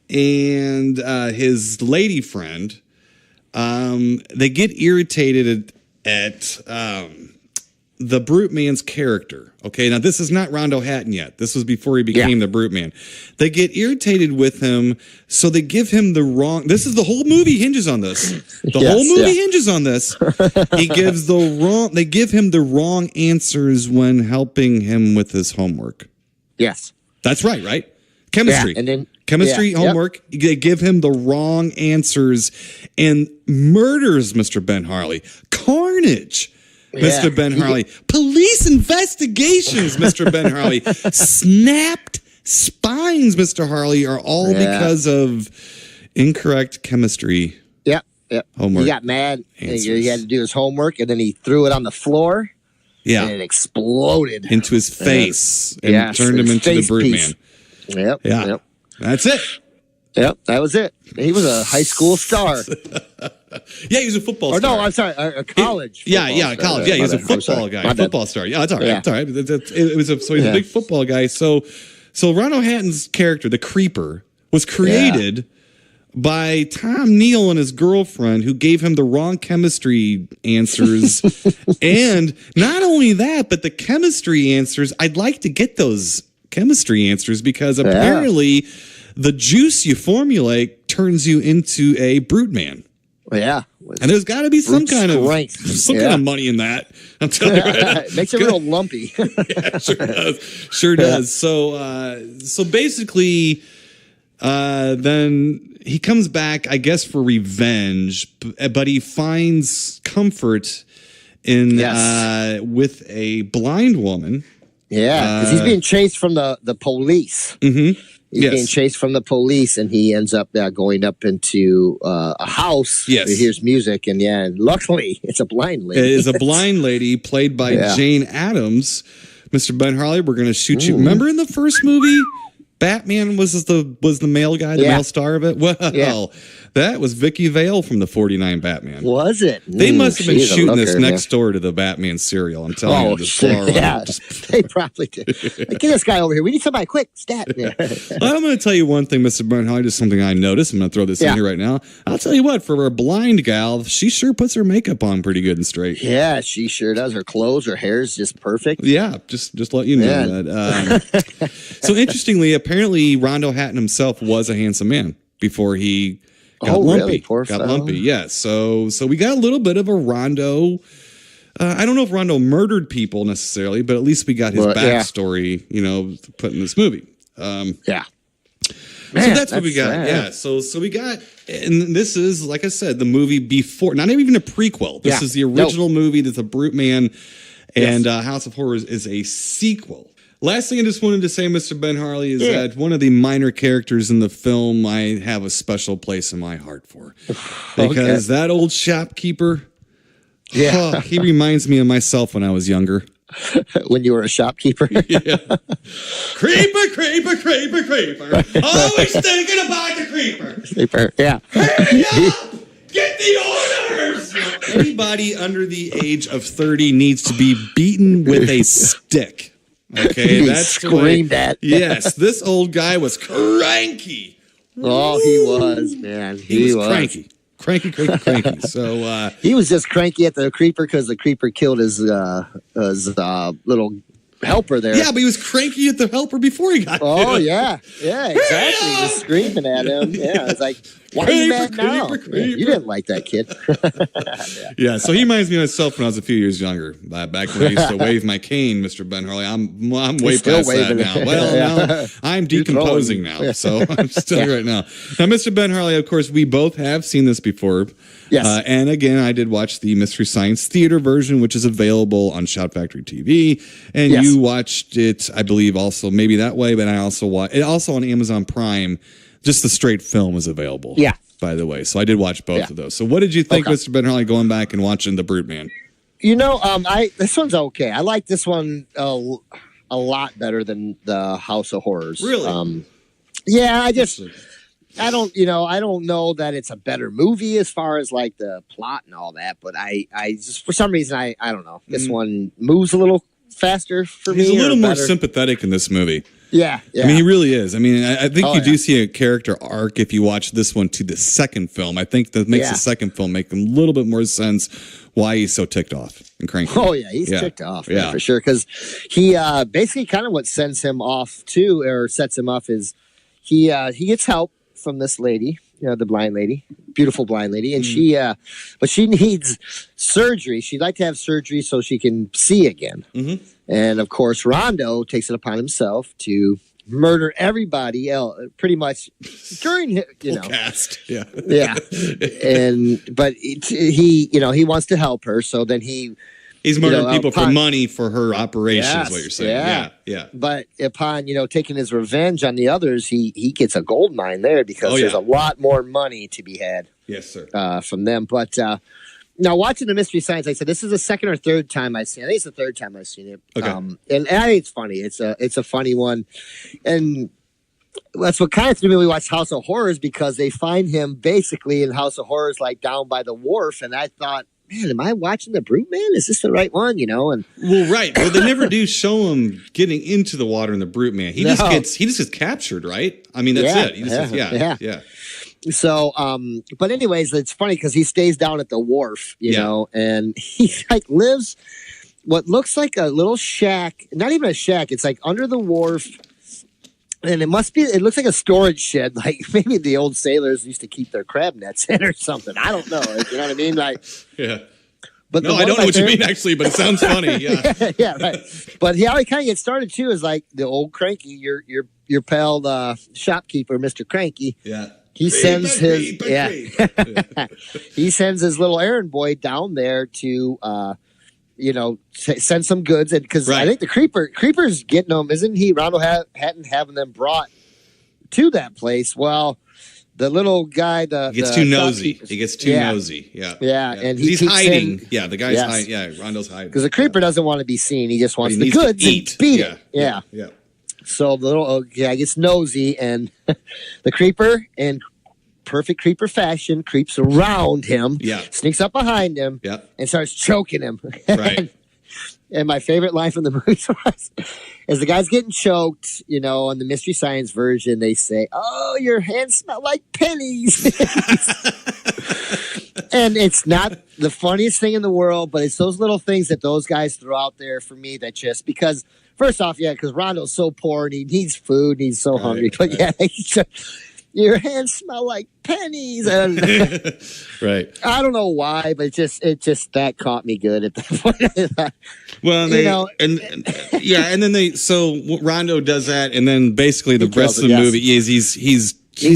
and his lady friend, they get irritated at the Brute Man's character. Okay, now this is not Rondo Hatton yet. This was before he became the Brute Man. They get irritated with him, so they give him the wrong. This is the whole movie hinges on this. The whole movie hinges on this. He gives the wrong. They give him the wrong answers when helping him with his homework. Yes. That's right, right? Chemistry. Yeah, and then Chemistry, homework. They give him the wrong answers and murders Mr. Ben Harley. Carnage. Mr. Ben Harley. Police investigations, Mr. Ben Harley. Snapped spines, Mr. Harley, are all because of incorrect chemistry. Yep. Yep. Homework. He got mad. Answers. He had to do his homework, and then he threw it on the floor. Yeah. And it exploded. Into his face and turned him into the Brute Man. Yep. Yeah. Yep. That's it. Yep. That was it. He was a high school star. Yeah, he was a football star. Or no, I'm sorry, a college. College. Yeah, he was a My football bad. guy. My bad. Football star. Yeah, that's all right. Yeah. It's all right. It was so he's a big football guy. So Rondo Hatton's character, the Creeper, was created by Tom Neal and his girlfriend, who gave him the wrong chemistry answers. And not only that, but the chemistry answers, I'd like to get those chemistry answers because apparently the juice you formulate turns you into a Brute Man. Yeah. And there's got to be some kind of money in that. I'm telling you right now. It makes it real lumpy. Yeah, sure does. Sure does. So basically, then he comes back, I guess, for revenge, but he finds comfort in with a blind woman. Yeah, because he's being chased from the police. Mm-hmm. He's being chased from the police, and he ends up going up into a house. Yes. He hears music, and luckily, it's a blind lady. It is a blind lady played by Jane Addams. Mr. Ben Harley, we're going to shoot you. Remember in the first movie, Batman was the male guy, the male star of it? Well, that was Vicky Vale from the 49 Batman. Was it? They must have been shooting this next door to the Batman serial. I'm telling you. They probably did. Like, get this guy over here. We need somebody quick. Stat. Yeah. I'm going to tell you one thing, Mr. Bernhardt, just something I noticed. I'm going to throw this in here right now. I'll tell you what, for a blind gal, she sure puts her makeup on pretty good and straight. Yeah, she sure does. Her clothes, her hair's just perfect. Yeah, just let you know that. So interestingly, apparently Rondo Hatton himself was a handsome man before he got lumpy. Really? Poor got fellow. lumpy, yeah. So we got a little bit of a Rondo. I don't know if Rondo murdered people necessarily, but at least we got his backstory, put in this movie. Man, so that's what we got. Sad. Yeah. So we got, and this is, like I said, the movie before, not even a prequel. This is the original movie that's a Brute Man, and House of Horrors is a sequel. Last thing I just wanted to say, Mr. Ben Harley, is that one of the minor characters in the film I have a special place in my heart for. Because that old shopkeeper, he reminds me of myself when I was younger. When you were a shopkeeper? Yeah. Creeper, creeper, creeper, creeper. Always thinking about the creeper. Creeper, yeah. Hurry up! Get the orders! Anybody under the age of 30 needs to be beaten with a stick. Okay, that's screamed at. Yes, this old guy was cranky. Oh, he was, man. He was cranky. Cranky. So he was just cranky at the creeper because the creeper killed his little helper there. Yeah, but he was cranky at the helper before he got killed. Yeah, exactly. He was screaming at him. Yeah, it's like, Why are you mad now? Creeper. Yeah, you didn't like that kid. Yeah, so he reminds me of myself when I was a few years younger. Back when I used to wave my cane, Mr. Ben Harley. I'm way still past that waving now. it. Well, no, I'm decomposing now, so I'm still here right now. Now, Mr. Ben Harley, of course, we both have seen this before. Yes. And again, I did watch the Mystery Science Theater version, which is available on Shout Factory TV. And Yes. you watched it, I believe, also maybe that way, but I also watched it also on Amazon Prime. Just the straight film is available. Yeah. By the way, so I did watch both of those. So, what did you think, Okay. Mr. Ben Harley, going back and watching The Brute Man? You know, this one's okay. I like this one a lot better than the House of Horrors. Really? Yeah, I don't know that it's a better movie as far as like the plot and all that, but I just for some reason I don't know. This one moves a little faster for me. He's a little more better. sympathetic in this movie. Yeah. I mean, he really is. I mean, I think you do yeah. see a character arc if you watch this one to the second film. I think that makes Yeah. the second film make a little bit more sense why he's so ticked off and cranky. Oh yeah, he's ticked off, man, Yeah. for sure. Because he basically kind of what sends him off too, or sets him off, is he gets help from this lady, the blind lady, beautiful blind lady, and but she needs surgery. She'd like to have surgery so she can see again. Mm-hmm. And of course, Rondo takes it upon himself to murder everybody else, pretty much during Cast. Yeah. yeah. But he wants to help her, so then He's murdering people for money for her operation, Yes, is what you're saying. Yeah. But upon, taking his revenge on the others, he gets a gold mine there because there's a lot more money to be had. Yes, sir. From them. But now watching the Mystery Science, like I said, this is the second or third time I've seen it. I think it's the third time I've seen it. Okay. And I think it's funny. It's a funny one. And that's what kind of threw me when we watched House of Horrors, because they find him basically in House of Horrors, like down by the wharf. And I thought, man, am I watching The Brute Man? Is this the right one? And well, right. Well, they never do show him getting into the water in The Brute Man. He just gets captured, right? I mean, that's it. He just yeah. So, but anyways, it's funny because he stays down at the wharf, you know, and he like lives what looks like a little shack, not even a shack. It's like under the wharf. And it looks like a storage shed, like maybe the old sailors used to keep their crab nets in or something. I don't know. You know what I mean? Like, yeah. But no, I don't know what you mean, actually, but it sounds funny. Yeah. yeah, right. But how he kind of gets started, too, is like the old Cranky, your pal, shopkeeper, Mr. Cranky. Yeah. He sends he sends his little errand boy down there to, send some goods. Because I think the Creeper's getting them, isn't he? Rondo Hatton having them brought to that place. Well, the little guy, he gets too nosy. He gets too nosy. Yeah. Yeah. And he's hiding. The guy's hiding. Yeah, Rondo's hiding. Because the Creeper doesn't want to be seen. He just wants the needs goods to eat. and beat it. Yeah. So the little guy gets nosy, and the Creeper, in perfect Creeper fashion, creeps around him, sneaks up behind him, and starts choking him. Right. And my favorite line from the movie was, as the guy's getting choked, on the Mystery Science version, they say, "Oh, your hands smell like pennies." And it's not the funniest thing in the world, but it's those little things that those guys throw out there for me that just, because first off, because Rondo's so poor and he needs food and he's so hungry. But your hands smell like pennies. And right. I don't know why, but it just that caught me good at that point. Well, and then so Rondo does that, and then basically the rest of the movie is he's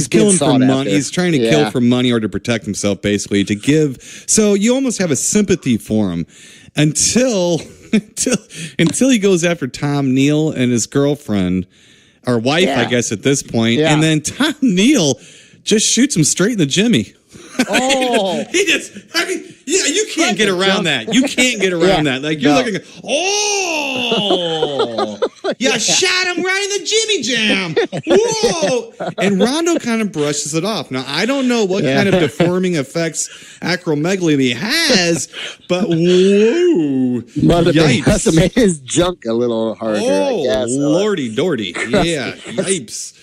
killing for money. He's trying to kill for money or to protect himself, basically, to give. So you almost have a sympathy for him until he goes after Tom Neal and his girlfriend. Or wife, I guess, at this point. And then Tom Neal just shoots him straight in the jimmy. Oh. You can't get around that. You can't get around that. Like, you're looking, shot him right in the jimmy jam. Whoa. And Rondo kind of brushes it off. Now, I don't know what kind of deforming effects acromegaly he has, but whoa. Yikes. Must have made his junk a little harder, I guess. Lordy dordy. Yeah. Yipes.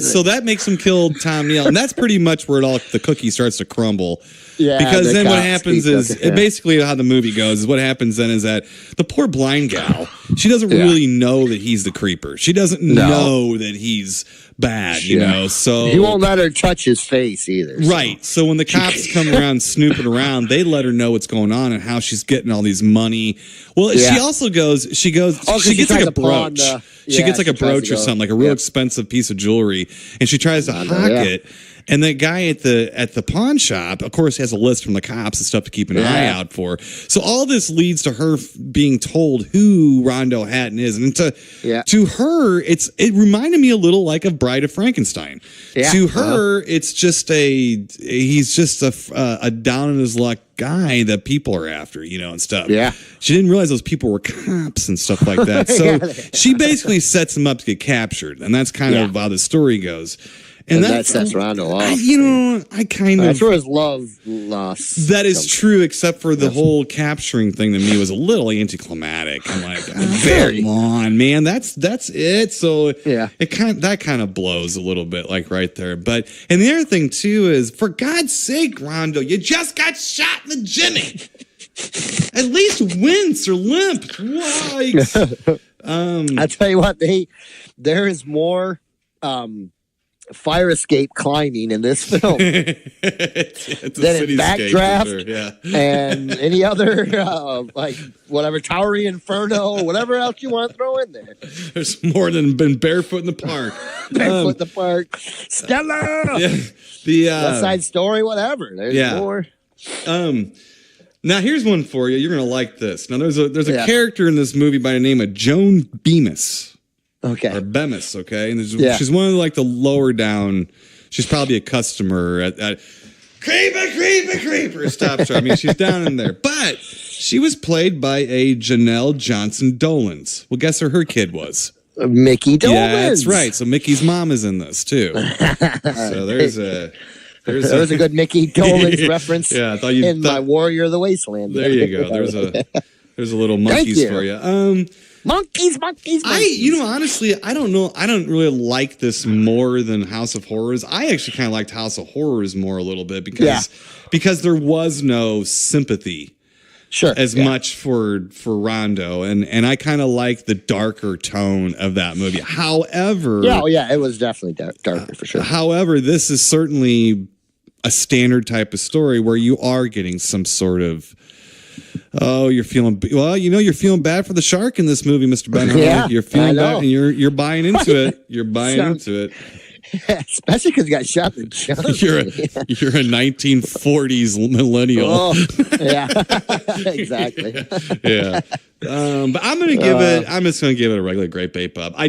So that makes him kill Tom Neal, and that's pretty much where the cookie starts to crumble. Yeah, because then what happens is basically how the movie goes is what happens then is that the poor blind gal, she doesn't really know that he's the Creeper. She doesn't know that he's bad, you know. So he won't let her touch his face either. So. Right. So when the cops come around snooping around, they let her know what's going on and how she's getting all these money. Well, she also goes. She gets like a brooch. She gets like a brooch or something, like a real expensive piece of jewelry, and she tries to hock it. And the guy at the pawn shop, of course, has a list from the cops and stuff to keep an eye out for. So all this leads to her being told who Rondo Hatton is, and to her, it reminded me a little like of Bride of Frankenstein. Yeah. To her, it's just he's just a down in his luck guy that people are after, you know, and stuff. Yeah. She didn't realize those people were cops and stuff like that. So she basically sets him up to get captured, and that's kind of how the story goes. And that sets Rondo off. That's where his love lost. That is true, except for the whole capturing thing to me was a little anticlimactic. I'm like, come on, man, that's it. So that kind of blows a little bit, like right there. But and the other thing too is, for God's sake, Rondo, you just got shot in the jimmy. At least wince or limp. I tell you what, there is more. Fire escape climbing in this film than in Backdraft and any other like whatever Towery Inferno, whatever else you want to throw in there. There's more than been barefoot in the park. Barefoot in the park, Stella. The West Side Story, whatever. There's more. Now here's one for you. You're gonna like this. Now there's a character in this movie by the name of Joan Bemis. Okay. Or Bemis, okay? And she's one of like the lower down. She's probably a customer at Creeper Stop Shop. I mean, she's down in there. But she was played by a Janelle Johnson Dolans. Well, guess who her kid was? Mickey Dolans. Yeah, that's right. So Mickey's mom is in this too. So there's a good Mickey Dolans reference in my Warrior of the Wasteland. There you go. There's a little monkeys for you. Monkeys. Honestly, I don't know. I don't really like this more than House of Horrors. I actually kind of liked House of Horrors more a little bit because there was no sympathy as much for Rondo, and I kind of like the darker tone of that movie. However, it was definitely darker for sure. However, this is certainly a standard type of story where you are getting some sort of you're feeling bad for the shark in this movie, Mr. Ben. You're feeling bad, and you're buying into it. You're buying into it. Especially because you got shot in the chest. You're a 1940s millennial. Oh, yeah, exactly. But I'm gonna give it. I'm just gonna give it a regular Great Bait Pub. I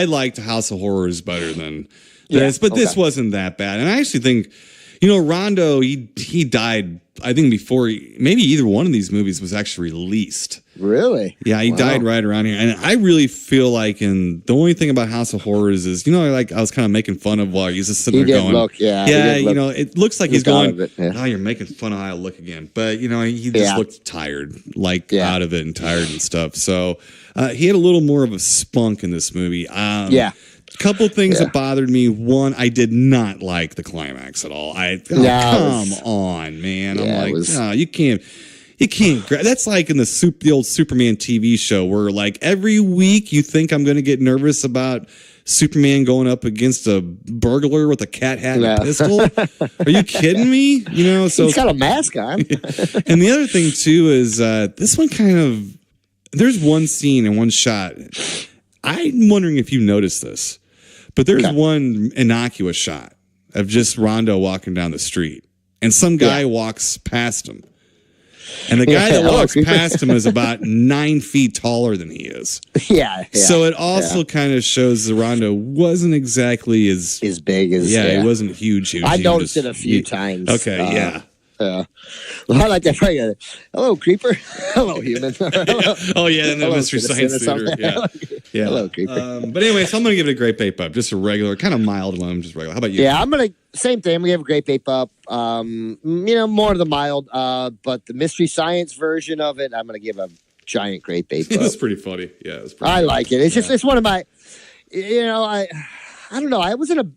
liked House of Horrors better than this, but this wasn't that bad. And I actually think, Rondo, he died. I think before maybe either one of these movies was actually released. Really? Yeah, he died right around here. And I really feel like the only thing about House of Horrors is, like I was kind of making fun of while he's just sitting there going, it looks like he's going, you're making fun of how I look again. But, he just looked tired, out of it and tired and stuff. So he had a little more of a spunk in this movie. Couple things that bothered me. One, I did not like the climax at all. Come on, man. I'm like, you can't. That's like in the old Superman TV show where like every week you think I'm going to get nervous about Superman going up against a burglar with a cat hat and a pistol. Are you kidding me? So he's got a mask on. And the other thing too is this one there's one scene and one shot. I'm wondering if you noticed this, but there's one innocuous shot of just Rondo walking down the street, and some guy walks past him. And the guy that walks past him is about 9 feet taller than he is. So it also kind of shows that Rondo wasn't exactly as big as... he wasn't huge. I noticed it a few times. Okay, Well, I like that. Hello, creeper. Hello, human. Oh, yeah, in the Mystery Science Theater. Yeah. Hello, creeper. But anyway, so I'm going to give it a Great Bait Pub. Just a regular, kind of mild one. Just regular. How about you? Yeah, I'm going to, same thing. We have a Great Bait Pub. More of the mild, but the Mystery Science version of it, I'm going to give a giant Great Bait Pub. It's pretty funny. Yeah, it's pretty I like it. It's just, it's one of my, I don't know. I was in a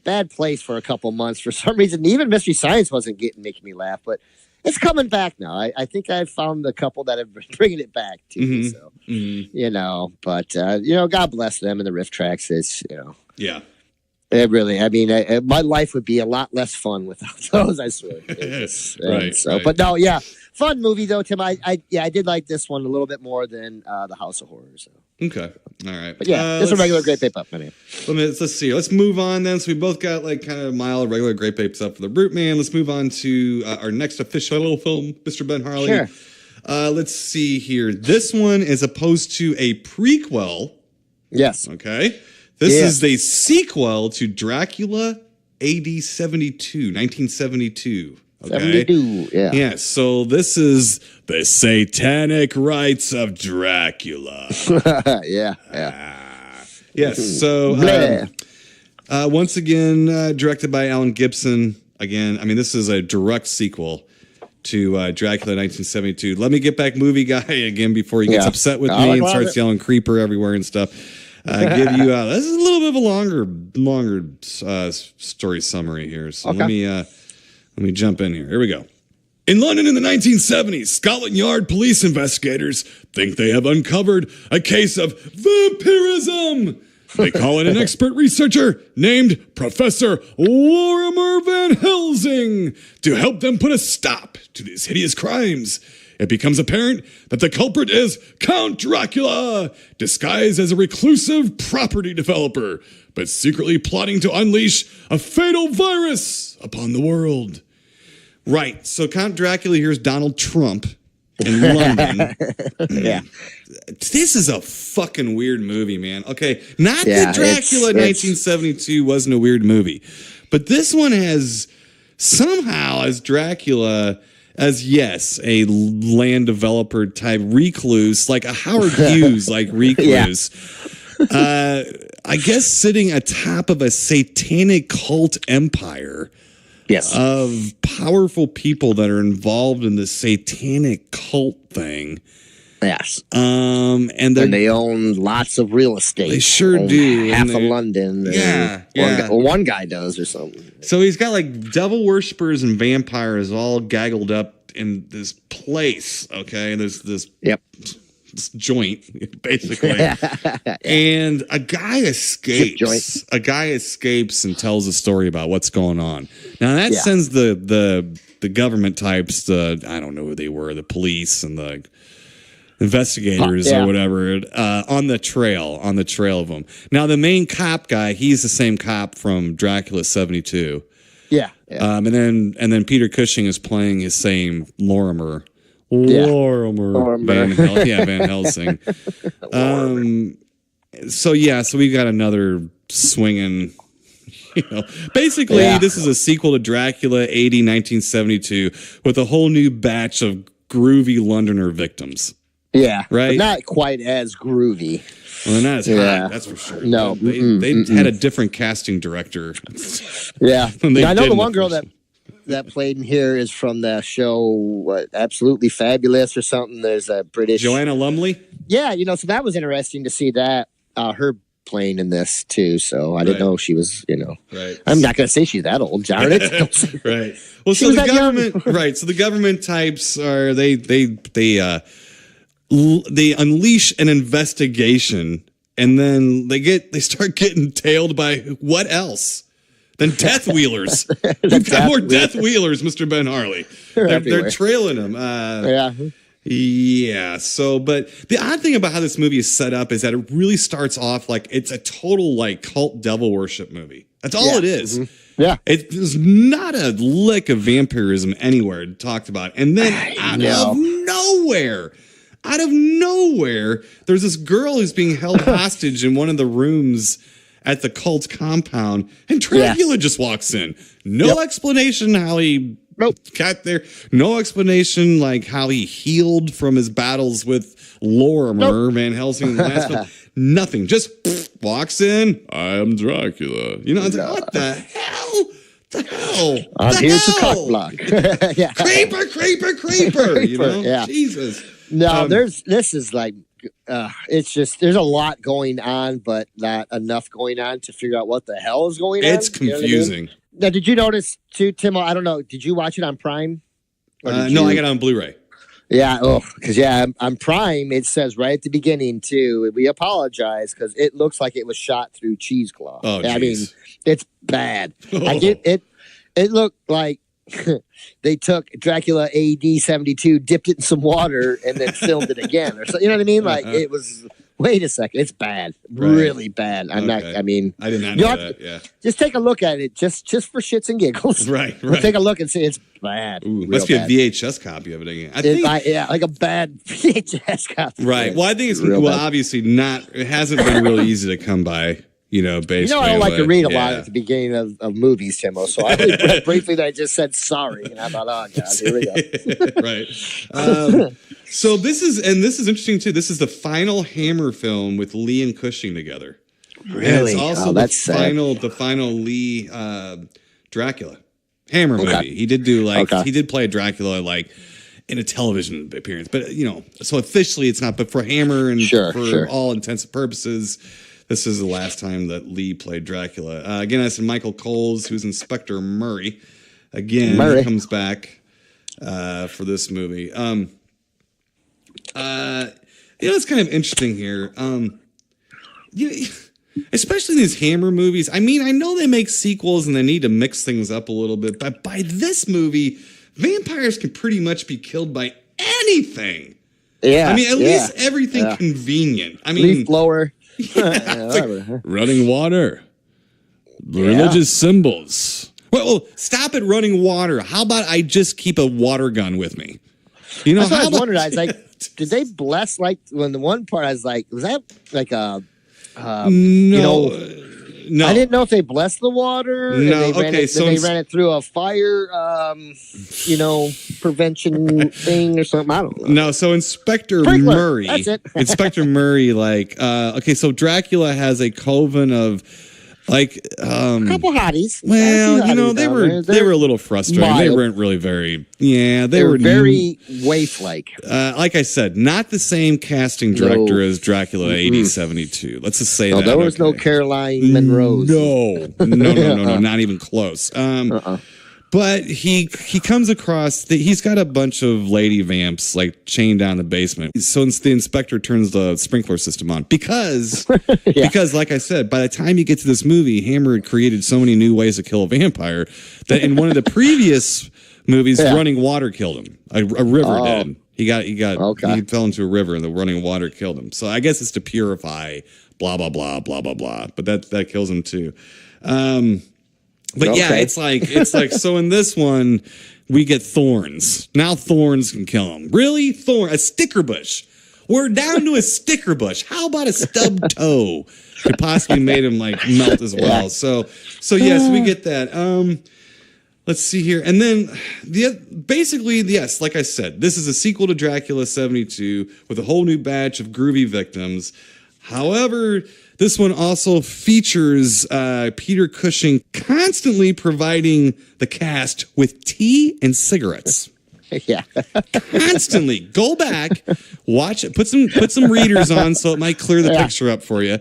bad place for a couple months for some reason. Even Mystery Science wasn't making me laugh, but it's coming back now. I think I found a couple that have been bringing it back to me. So, but God bless them and the riff tracks. It's, It really, I mean, my life would be a lot less fun without those. I swear. Right. But no, yeah, fun movie though, Tim. I did like this one a little bit more than the House of Horrors. So. Okay, all right. But yeah, just a regular Great Bape Up, man. Let's see. Let's move on then. So we both got like kind of mild, regular Great Bapes Up for the Brute Man. Let's move on to our next official film, Mr. Ben Harley. Sure. Let's see here. This one is opposed to a prequel. Yes. Okay. This is the sequel to Dracula AD 1972. Okay. 72, yeah. Yeah, so this is the Satanic Rites of Dracula. Yeah. Yes, so once again, directed by Alan Gibson. Again, I mean, this is a direct sequel to Dracula 1972. Let me get back movie guy again before he gets upset with me and starts yelling creeper everywhere and stuff. Give you this is a little bit of a longer story summary here. So let me jump in here. Here we go. In London in the 1970s, Scotland Yard police investigators think they have uncovered a case of vampirism. They call in an expert researcher named Professor Lorimer Van Helsing to help them put a stop to these hideous crimes. It becomes apparent that the culprit is Count Dracula, disguised as a reclusive property developer, but secretly plotting to unleash a fatal virus upon the world. Right, so Count Dracula here is Donald Trump in London. Yeah. This is a fucking weird movie, man. Okay, not that Dracula 1972 wasn't a weird movie, but this one has somehow as Dracula as, yes, a land developer type recluse, like a Howard Hughes like recluse. I guess sitting atop of a satanic cult empire. Yes. Of powerful people that are involved in the satanic cult thing. Yes. And they own lots of real estate. They sure do. Half of London. Yeah. One guy does or something. So he's got like devil worshippers and vampires all gaggled up in this place. Okay. There's this joint, basically. And a guy escapes. A guy escapes and tells a story about what's going on. Now that sends the government types, I don't know who they were, the police and the investigators or whatever, on the trail of them. Now the main cop guy, he's the same cop from Dracula 72. Yeah. And then Peter Cushing is playing his same Lorimer. Van Helsing. So we got another swinging. Basically, this is a sequel to Dracula AD 1972 with a whole new batch of groovy Londoner victims. Yeah, right. But not quite as groovy. Well, they're not as hot, that's for sure. No, they had a different casting director. Yeah, I know the one girl that played in here is from the show Absolutely Fabulous or something. There's a British Joanna Lumley. Yeah, so that was interesting to see that her playing in this too. So I didn't know she was. Right. I'm not going to say she's that old, John. Right. Well, so the government, right? So the government types are they unleash an investigation, and then they start getting tailed by what else? Then Death Wheelers. We've got more Death Wheelers, Mr. Ben Harley. They're trailing them. Yeah. So, but the odd thing about how this movie is set up is that it really starts off like it's a total like cult devil worship movie. That's all it is. Mm-hmm. Yeah. There's not a lick of vampirism anywhere talked about. And then out of nowhere, there's this girl who's being held hostage in one of the rooms at the cult compound, and Dracula just walks in. No explanation how he got there. No explanation like how he healed from his battles with Lorimer Van Helsing in the last one. Nothing. Just walks in. I am Dracula. It's like, what the hell? The hell? Here's the cock block. Creeper. Jesus. No, this is like, it's just, there's a lot going on, but not enough going on to figure out what the hell is going on. It's confusing. Now, did you notice too, Tim? I don't know. Did you watch it on Prime? No, I got it on Blu-ray. Yeah, because on Prime it says right at the beginning too. We apologize because it looks like it was shot through cheesecloth. Oh, I mean, geez. it's bad. Oh. Like it looked like they took Dracula AD 72, dipped it in some water, and then filmed it again, or so. You know what I mean? Like it was. Wait a second, it's bad, really bad. I'm not. I mean, I did not know that. Yeah, just take a look at it, just for shits and giggles. Right. Take a look and see it's bad. Ooh, must be bad. a VHS copy of it again. I think, like a bad VHS copy. Right. Well, I think it's bad. obviously not. It hasn't been really easy to come by. Basically. I don't like to read a lot at the beginning of movies, Timo. So I only read briefly that I just said sorry, and I thought, oh god, here we go. Right. So this is interesting too. This is the final Hammer film with Lee and Cushing together. Really? And it's also that's the final Lee Dracula Hammer movie. He did do he did play a Dracula in a television appearance, but so officially it's not. But for Hammer and for all intents and purposes, this is the last time that Lee played Dracula. Again, that's Michael Coles, who's Inspector Murray. Again, he comes back for this movie. It's kind of interesting here. Especially these Hammer movies. I mean, I know they make sequels and they need to mix things up a little bit, but by this movie, vampires can pretty much be killed by anything. Yeah. I mean, at least everything convenient. I mean, leaf blower. Running water, religious symbols. Well, stop at running water. How about I just keep a water gun with me? That's what I was wondering. I was like, did they bless when the one part I was like, was that like a no? I didn't know if they blessed the water. No, they ran it through a fire, prevention thing or something. I don't know. No, so Inspector Murray. That's it. Inspector Murray, so Dracula has a coven of a couple hotties. Well, they were a little frustrating. Mild. They weren't really very. Yeah, they were very waif-like. Like I said, not the same casting director as Dracula AD 72. Let's just say that. There was no Caroline Monroe. No, not even close. But he comes across he's got a bunch of lady vamps chained down in the basement. So the inspector turns the sprinkler system on because like I said, by the time you get to this movie, Hammer had created so many new ways to kill a vampire that in one of the previous movies, running water killed him. A river did. He fell into a river and the running water killed him. So I guess it's to purify blah blah blah blah blah blah. But that kills him too. But it's like so in this one we get thorns. Now thorns can kill him. Really? A sticker bush. We're down to a sticker bush. How about a stubbed toe? Could possibly made him melt as well. So yes, we get that. Let's see here. And then basically, yes, like I said, this is a sequel to Dracula 72 with a whole new batch of groovy victims. However, this one also features Peter Cushing constantly providing the cast with tea and cigarettes. Yeah. Constantly. Go back, watch it, put some readers on so it might clear the picture up for you.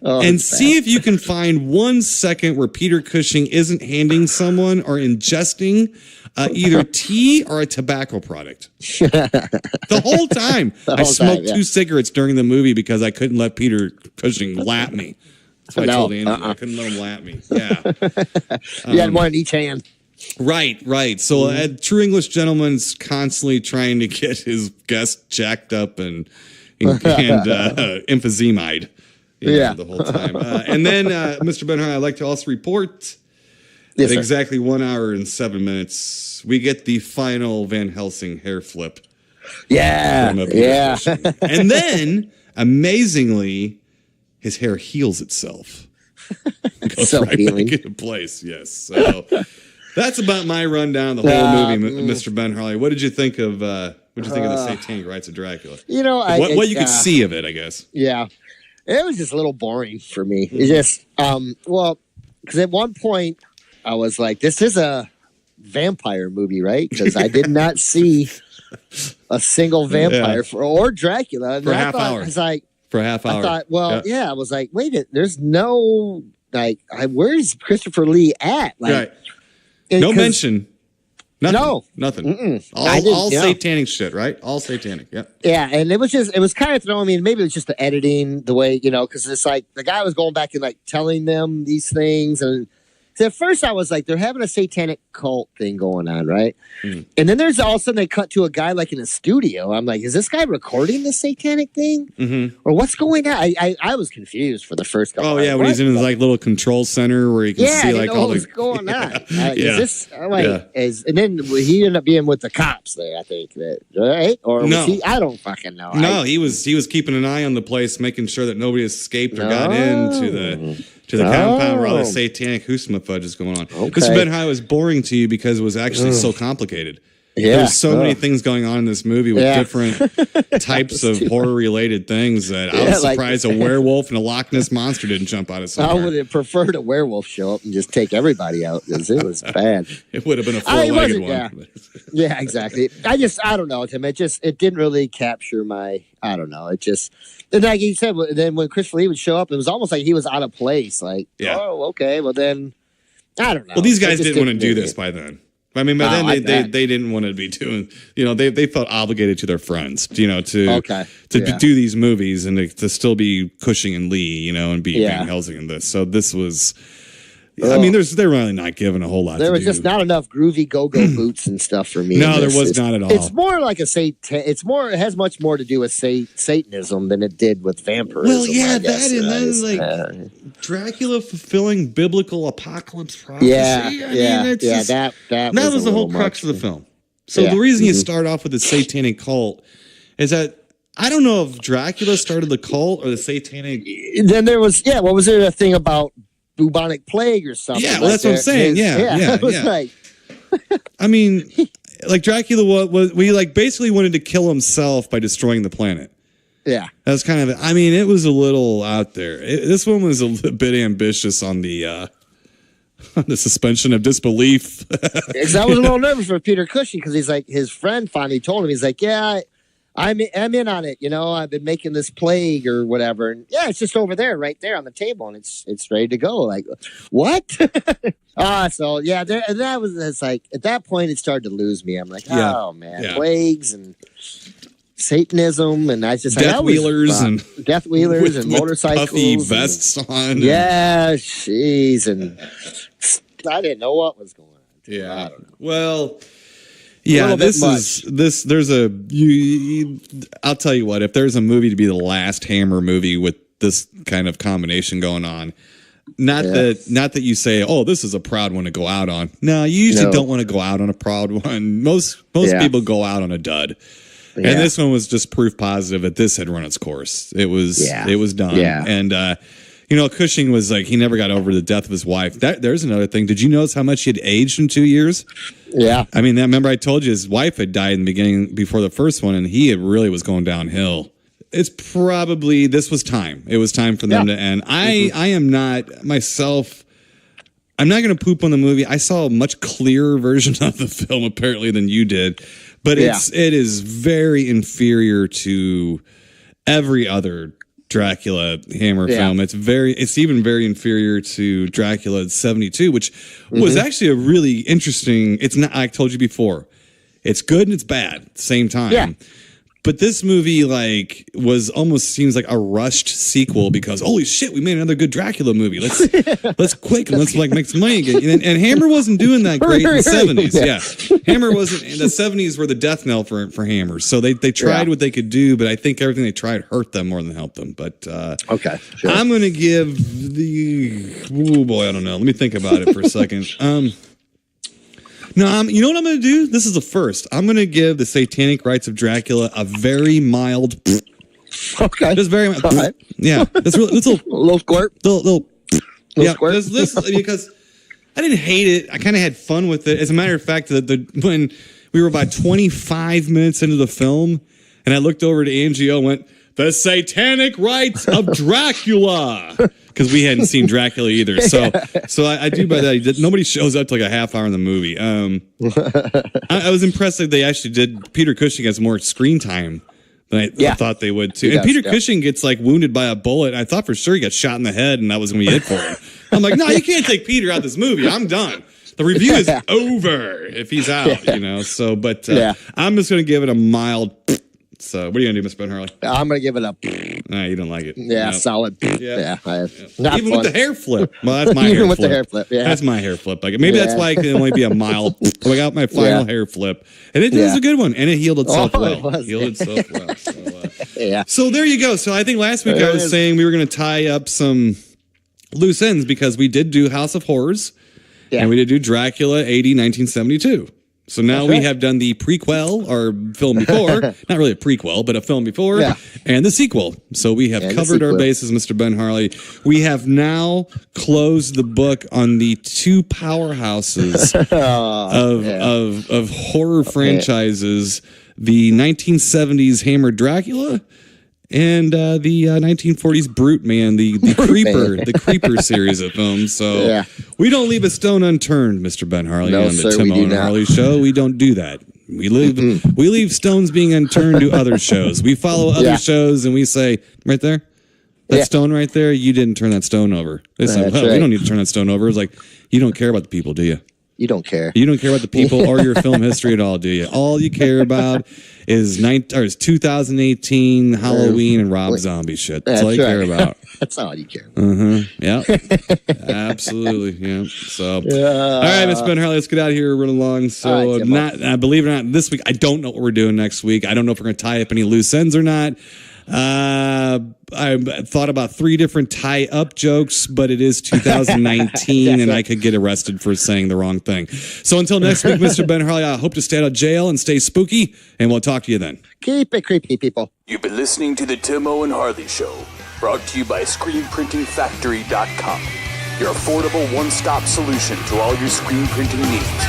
And see if you can find 1 second where Peter Cushing isn't handing someone or ingesting either tea or a tobacco product. The whole time. I smoked 2 cigarettes during the movie because I couldn't let Peter Cushing lap me. That's what I told Andrew. I couldn't let him lap me. Yeah. You had one in each hand. Right. So a true English gentleman's constantly trying to get his guest jacked up and emphysemied the whole time. And then, Mr. Benhart, I'd like to also report at exactly 1 hour and 7 minutes, we get the final Van Helsing hair flip. Yeah. And then, amazingly, his hair heals itself. Goes right back into place, yes. So that's about my rundown of the whole movie, Mr. Ben Harley. What did you think of the Satanic Rites of Dracula? What you could see of it, I guess. Yeah. It was just a little boring for me. It just, because at one point I was like, this is a vampire movie, right? Because I did not see a single vampire or Dracula. And for a half hour. I was like, for a half hour. I thought, I was like, wait, there's no, where's Christopher Lee at? Right. No mention Nothing. Mm-mm. All satanic shit, right? All satanic. Yeah. Yeah, and it was kind of throwing me. Maybe it was just the editing, the way because it's like the guy was going back and like telling them these things, and so at first I was like, they're having a satanic cult thing going on, right? Mm. And then there's all of a sudden they cut to a guy like in a studio. I'm like, is this guy recording the satanic thing, or what's going on? I was confused for the first couple. Oh yeah, when he's in his like little control center where he can see like all what's going on. Is this and then he ended up being with the cops there, I think, right? Or was he? I don't fucking know. No, he was keeping an eye on the place, making sure that nobody escaped or got into the compound where all the satanic fudge is going on. Okay. Mr. Ben High was boring to you because it was actually so complicated. Yeah. There's so many things going on in this movie with different types of horror-related things that I was surprised a werewolf and a Loch Ness monster didn't jump out of somewhere. I would have preferred a werewolf show up and just take everybody out because it was bad. It would have been a four-legged one. Yeah, exactly. I don't know, Tim. It didn't really capture my, I don't know. It just, and like you said, then when Christopher Lee would show up, it was almost like he was out of place. Like, oh, okay, well then, I don't know. Well, these guys didn't want to do this by then. I mean, by then they didn't want to be doing, they felt obligated to their friends, to do these movies and to still be Cushing and Lee, and be Van Helsing in this. So this was, I mean, they're really not given a whole lot. There was just not enough groovy go-go boots and stuff for me. No, there was not at all. It's more like it has much more to do with Satanism than it did with vampirism. Well, yeah, that and then Dracula fulfilling biblical apocalypse prophecy. That was the whole crux of the film. So the reason you start off with the satanic cult is that I don't know if Dracula started the cult or the satanic. Then there was what was there a thing about bubonic plague or something? Yeah, well, that's what I'm saying. It was like, I mean, like Dracula we like basically wanted to kill himself by destroying the planet. Yeah, that's kind of. I mean, it was a little out there. This one was a bit ambitious on the suspension of disbelief. Because I was a little nervous for Peter Cushing because he's like his friend finally told him he's like, I'm in on it. I've been making this plague or whatever. And it's just over there, right there on the table. And it's ready to go. Like, what? It's like, at that point, it started to lose me. I'm like, oh man, plagues and Satanism. And I just death wheelers and motorcycles. Puffy vests on. Yeah, jeez. And I didn't know what was going on. Yeah. I don't know. Well, yeah, there's I'll tell you what, if there's a movie to be the last Hammer movie with this kind of combination going on, not that you say, oh, this is a proud one to go out on. No, you usually don't want to go out on a proud one. Most people go out on a dud. Yeah. And this one was just proof positive that this had run its course. It was done. Yeah. And Cushing was like, he never got over the death of his wife. There's another thing. Did you notice how much he had aged in 2 years? Yeah. I mean, remember I told you his wife had died in the beginning before the first one, and he really was going downhill. It's probably, this was time. It was time for them to end. I am not, myself, I'm not going to poop on the movie. I saw a much clearer version of the film, apparently, than you did. But it is very inferior to every other Dracula Hammer film. It's even very inferior to Dracula 72, which was actually a really interesting. It's not, I told you before, it's good and it's bad at the same time. Yeah. But this movie was almost seems like a rushed sequel because holy shit, we made another good Dracula movie. Let's quick and let's make some money again. And Hammer wasn't doing that great in the 70s. Yeah. Hammer wasn't in the 70s were the death knell for Hammer. So they tried what they could do, but I think everything they tried hurt them more than helped them. But sure. I'm gonna give I don't know. Let me think about it for a second. No, you know what I'm going to do? This is the first. I'm going to give the Satanic Rites of Dracula a very mild. Okay. Just very mild. Right. Yeah. That's really little squirt. Little squirt. This because I didn't hate it. I kind of had fun with it. As a matter of fact, when we were about 25 minutes into the film, and I looked over to Angie and went, "The Satanic Rites of Dracula." Because we hadn't seen Dracula either. So I do by that. Nobody shows up to like a half hour in the movie. I was impressed that they actually did. Peter Cushing has more screen time than I thought they would too. And Peter Cushing gets wounded by a bullet. I thought for sure he got shot in the head and that was going to be it for him. I'm like, no, you can't take Peter out of this movie. I'm done. The review is over if he's out, you know. So, but I'm just going to give it a mild. So, what are you going to do, Miss Ben Harley? I'm going to give it a. Nah, you don't like it. Yeah, Nope. solid. Yeah. Not Even fun. with the hair flip. Well, that's my Even hair with flip. the hair flip, yeah. That's my hair flip. Like, maybe that's why it can only be a mild. I got my final hair flip. And it was a good one. And it healed itself well. It was. Healed itself well. So, So there you go. So I think last week I was saying we were going to tie up some loose ends because we did do House of Horrors. Yeah. And we did do Dracula AD 1972. So now we have done the prequel or film before, not really a prequel, but a film before, and the sequel. So we have covered our bases, Mr. Ben Harley. We have now closed the book on the two powerhouses of horror franchises, the 1970s Hammer Dracula and the 1940s Brute Man, the Creeper series of films. So we don't leave a stone unturned, Mr. Ben Harley, on the Tim and Harley show. We don't do that. We leave stones being unturned to other shows. We follow other shows and we say, right there, that stone right there, you didn't turn that stone over. They say, well, we don't need to turn that stone over. It's like, you don't care about the people, do you? You don't care. You don't care about the people or your film history at all, do you? All you care about is 2018 Halloween and Rob Zombie shit. That's all you care about. That's all you care about. Yeah. Absolutely. Yeah. So, all right, Miss Ben Harley, let's get out of here, run along. So, believe it or not, this week, I don't know what we're doing next week. I don't know if we're going to tie up any loose ends or not. I thought about 3 different tie-up jokes, but it is 2019, and I could get arrested for saying the wrong thing. So until next week, Mr. Ben Harley, I hope to stay out of jail and stay spooky, and we'll talk to you then. Keep it creepy, people. You've been listening to the Timo and Harley Show, brought to you by ScreenPrintingFactory.com, your affordable one-stop solution to all your screen printing needs.